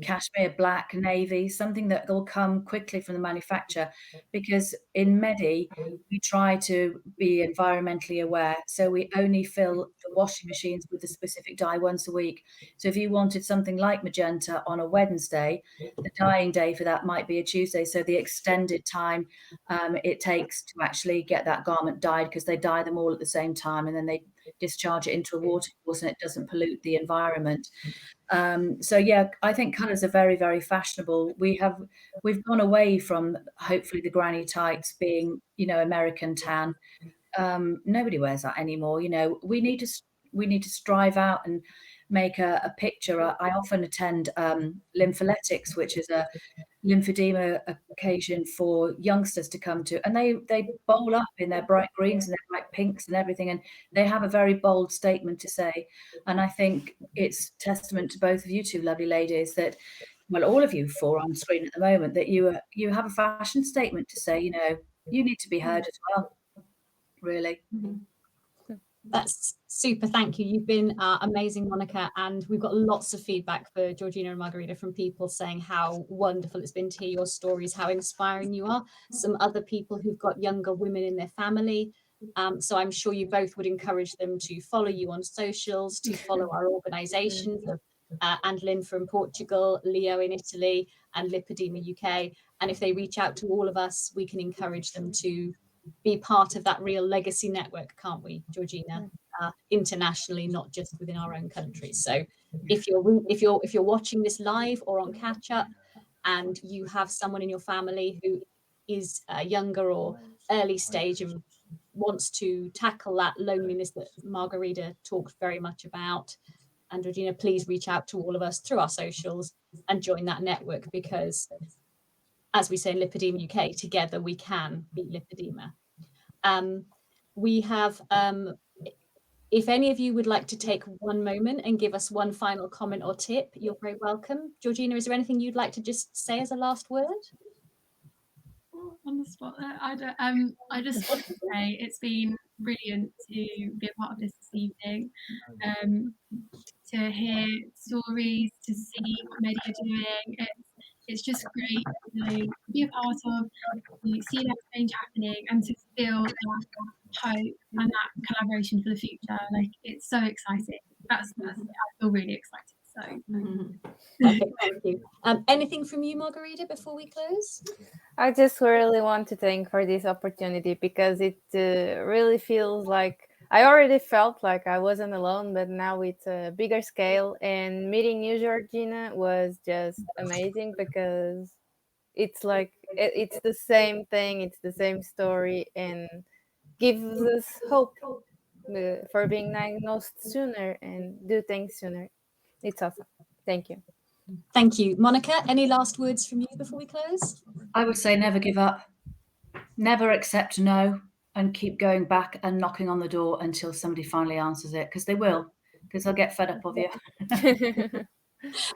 cashmere, black, navy, something that will come quickly from the manufacturer, because in Medi we try to be environmentally aware, so we only fill the washing machines with the specific dye once a week. So if you wanted something like magenta on a Wednesday, the dyeing day for that might be a Tuesday, so the extended time it takes to actually get that garment dyed, because they dye them all at the same time and then they discharge it into a watercourse and it doesn't pollute the environment. So yeah, I think colours are very, very fashionable. We've gone away from hopefully the granny tights being, American tan. Nobody wears that anymore. We need to strive out and make a picture. I often attend lymphiletics, which is a lymphedema occasion for youngsters to come to, and they bowl up in their bright greens and their bright pinks and everything, and they have a very bold statement to say. And I think it's testament to both of you two lovely ladies that, well, all of you 4 on screen at the moment, that you have a fashion statement to say. You need to be heard as well, really. That's super. Thank you. You've been amazing, Monica. And we've got lots of feedback for Giorgina and Margarida from people saying how wonderful it's been to hear your stories, how inspiring you are. Some other people who've got younger women in their family. So I'm sure you both would encourage them to follow you on socials, to follow our organisations of andLINFA in Portugal, LIO in Italy, and Lipedema UK. And if they reach out to all of us, we can encourage them to be part of that real legacy network, can't we, Giorgina? Internationally, not just within our own countries. So if you're watching this live or on catch up, and you have someone in your family who is younger or early stage and wants to tackle that loneliness that Margarida talked very much about, and Giorgina, please reach out to all of us through our socials and join that network, because as we say in Lipedema UK, together we can beat lipedema. We have, if any of you would like to take one moment and give us one final comment or tip, you're very welcome. Giorgina, is there anything you'd like to just say as a last word? On the spot there, I just want to say it's been brilliant to be a part of this evening, to hear stories, to see what Medi are doing. It's just great to be a part of, to see that change happening, and to feel that hope and that collaboration for the future. Like, it's so exciting. That's it. I feel really excited. So Okay, thank you. Anything from you, Margarida, before we close? I just really want to thank for this opportunity, because it really feels like I already felt like I wasn't alone, but now it's a bigger scale. And meeting you, Giorgina, was just amazing, because it's like it's the same thing, it's the same story, and gives us hope for being diagnosed sooner and do things sooner. It's awesome. Thank you. Thank you. Monica, any last words from you before we close? I would say never give up, never accept no, and keep going back and knocking on the door until somebody finally answers it, because they will, because they'll get fed up of you.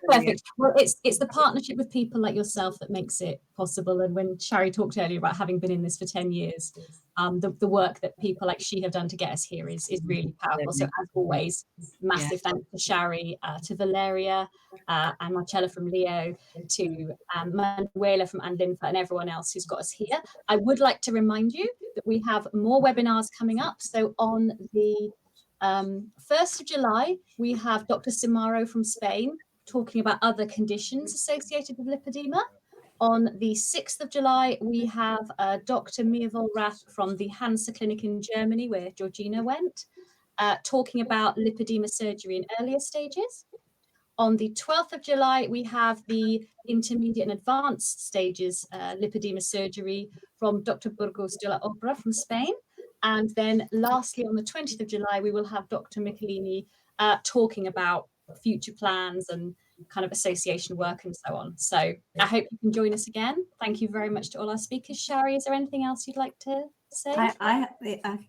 Perfect. Well, it's the partnership with people like yourself that makes it possible. And when Shari talked earlier about having been in this for 10 years, the work that people like she have done to get us here is really powerful. So as always, massive thanks to Shari, to Valeria and Marcella from LIO, to Manuela from andLINFA, and everyone else who's got us here. I would like to remind you that we have more webinars coming up. So on the 1st of July, we have Dr. Simaro from Spain talking about other conditions associated with lipedema. On the 6th of July, we have Dr. Mia Vollrath from the Hansa Clinic in Germany, where Giorgina went, talking about lipedema surgery in earlier stages. On the 12th of July, we have the intermediate and advanced stages lipedema surgery from Dr. Burgos de la Obra from Spain. And then lastly, on the 20th of July, we will have Dr. Michelini talking about future plans and kind of association work and so on. So I hope you can join us again. Thank you very much to all our speakers. Shari, is there anything else you'd like to say?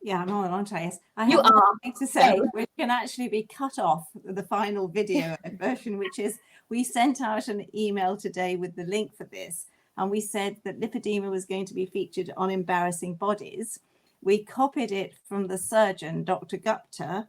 Yeah, I'm on Andres. I You have are. something to say, Go. which can actually be cut off the final video version, which is we sent out an email today with the link for this, and we said that lipedema was going to be featured on embarrassing bodies. We copied it from the surgeon, Dr. Gupta,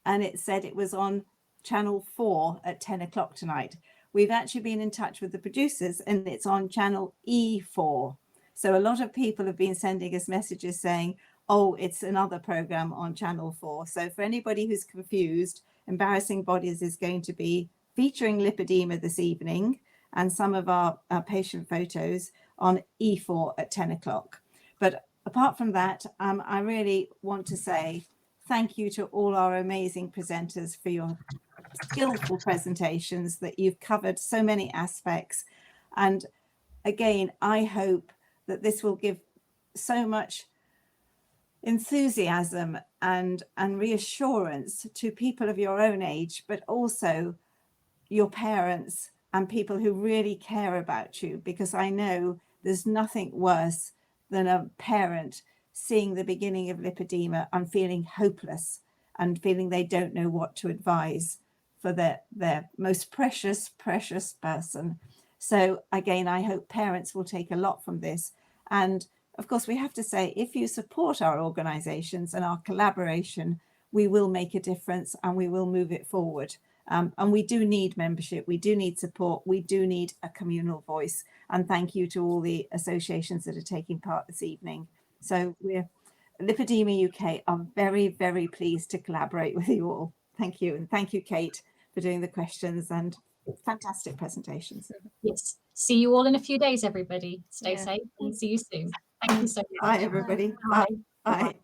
and it said it was on channel 4 at 10 o'clock tonight. We've actually been in touch with the producers, and it's on channel E4. So a lot of people have been sending us messages saying, oh, it's another program on channel 4. So for anybody who's confused, Embarrassing Bodies is going to be featuring lipedema this evening and some of our patient photos on E4 at 10 o'clock. But apart from that, I really want to say thank you to all our amazing presenters for your skillful presentations, that you've covered so many aspects. And again, I hope that this will give so much enthusiasm and reassurance to people of your own age, but also your parents and people who really care about you, because I know there's nothing worse than a parent seeing the beginning of lipedema and feeling hopeless and feeling they don't know what to advise for their most precious person. So again, I hope parents will take a lot from this. And of course, we have to say, if you support our organizations and our collaboration, we will make a difference and we will move it forward. And we do need membership, we do need support, we do need a communal voice. And thank you to all the associations that are taking part this evening. So we're Lipedema UK are very, very pleased to collaborate with you all. Thank you. And thank you, Kate, for doing the questions and fantastic presentations. Yes. See you all in a few days, everybody. Stay Yeah. safe and see you soon. Thank you so much. Bye, everybody. Bye. Bye.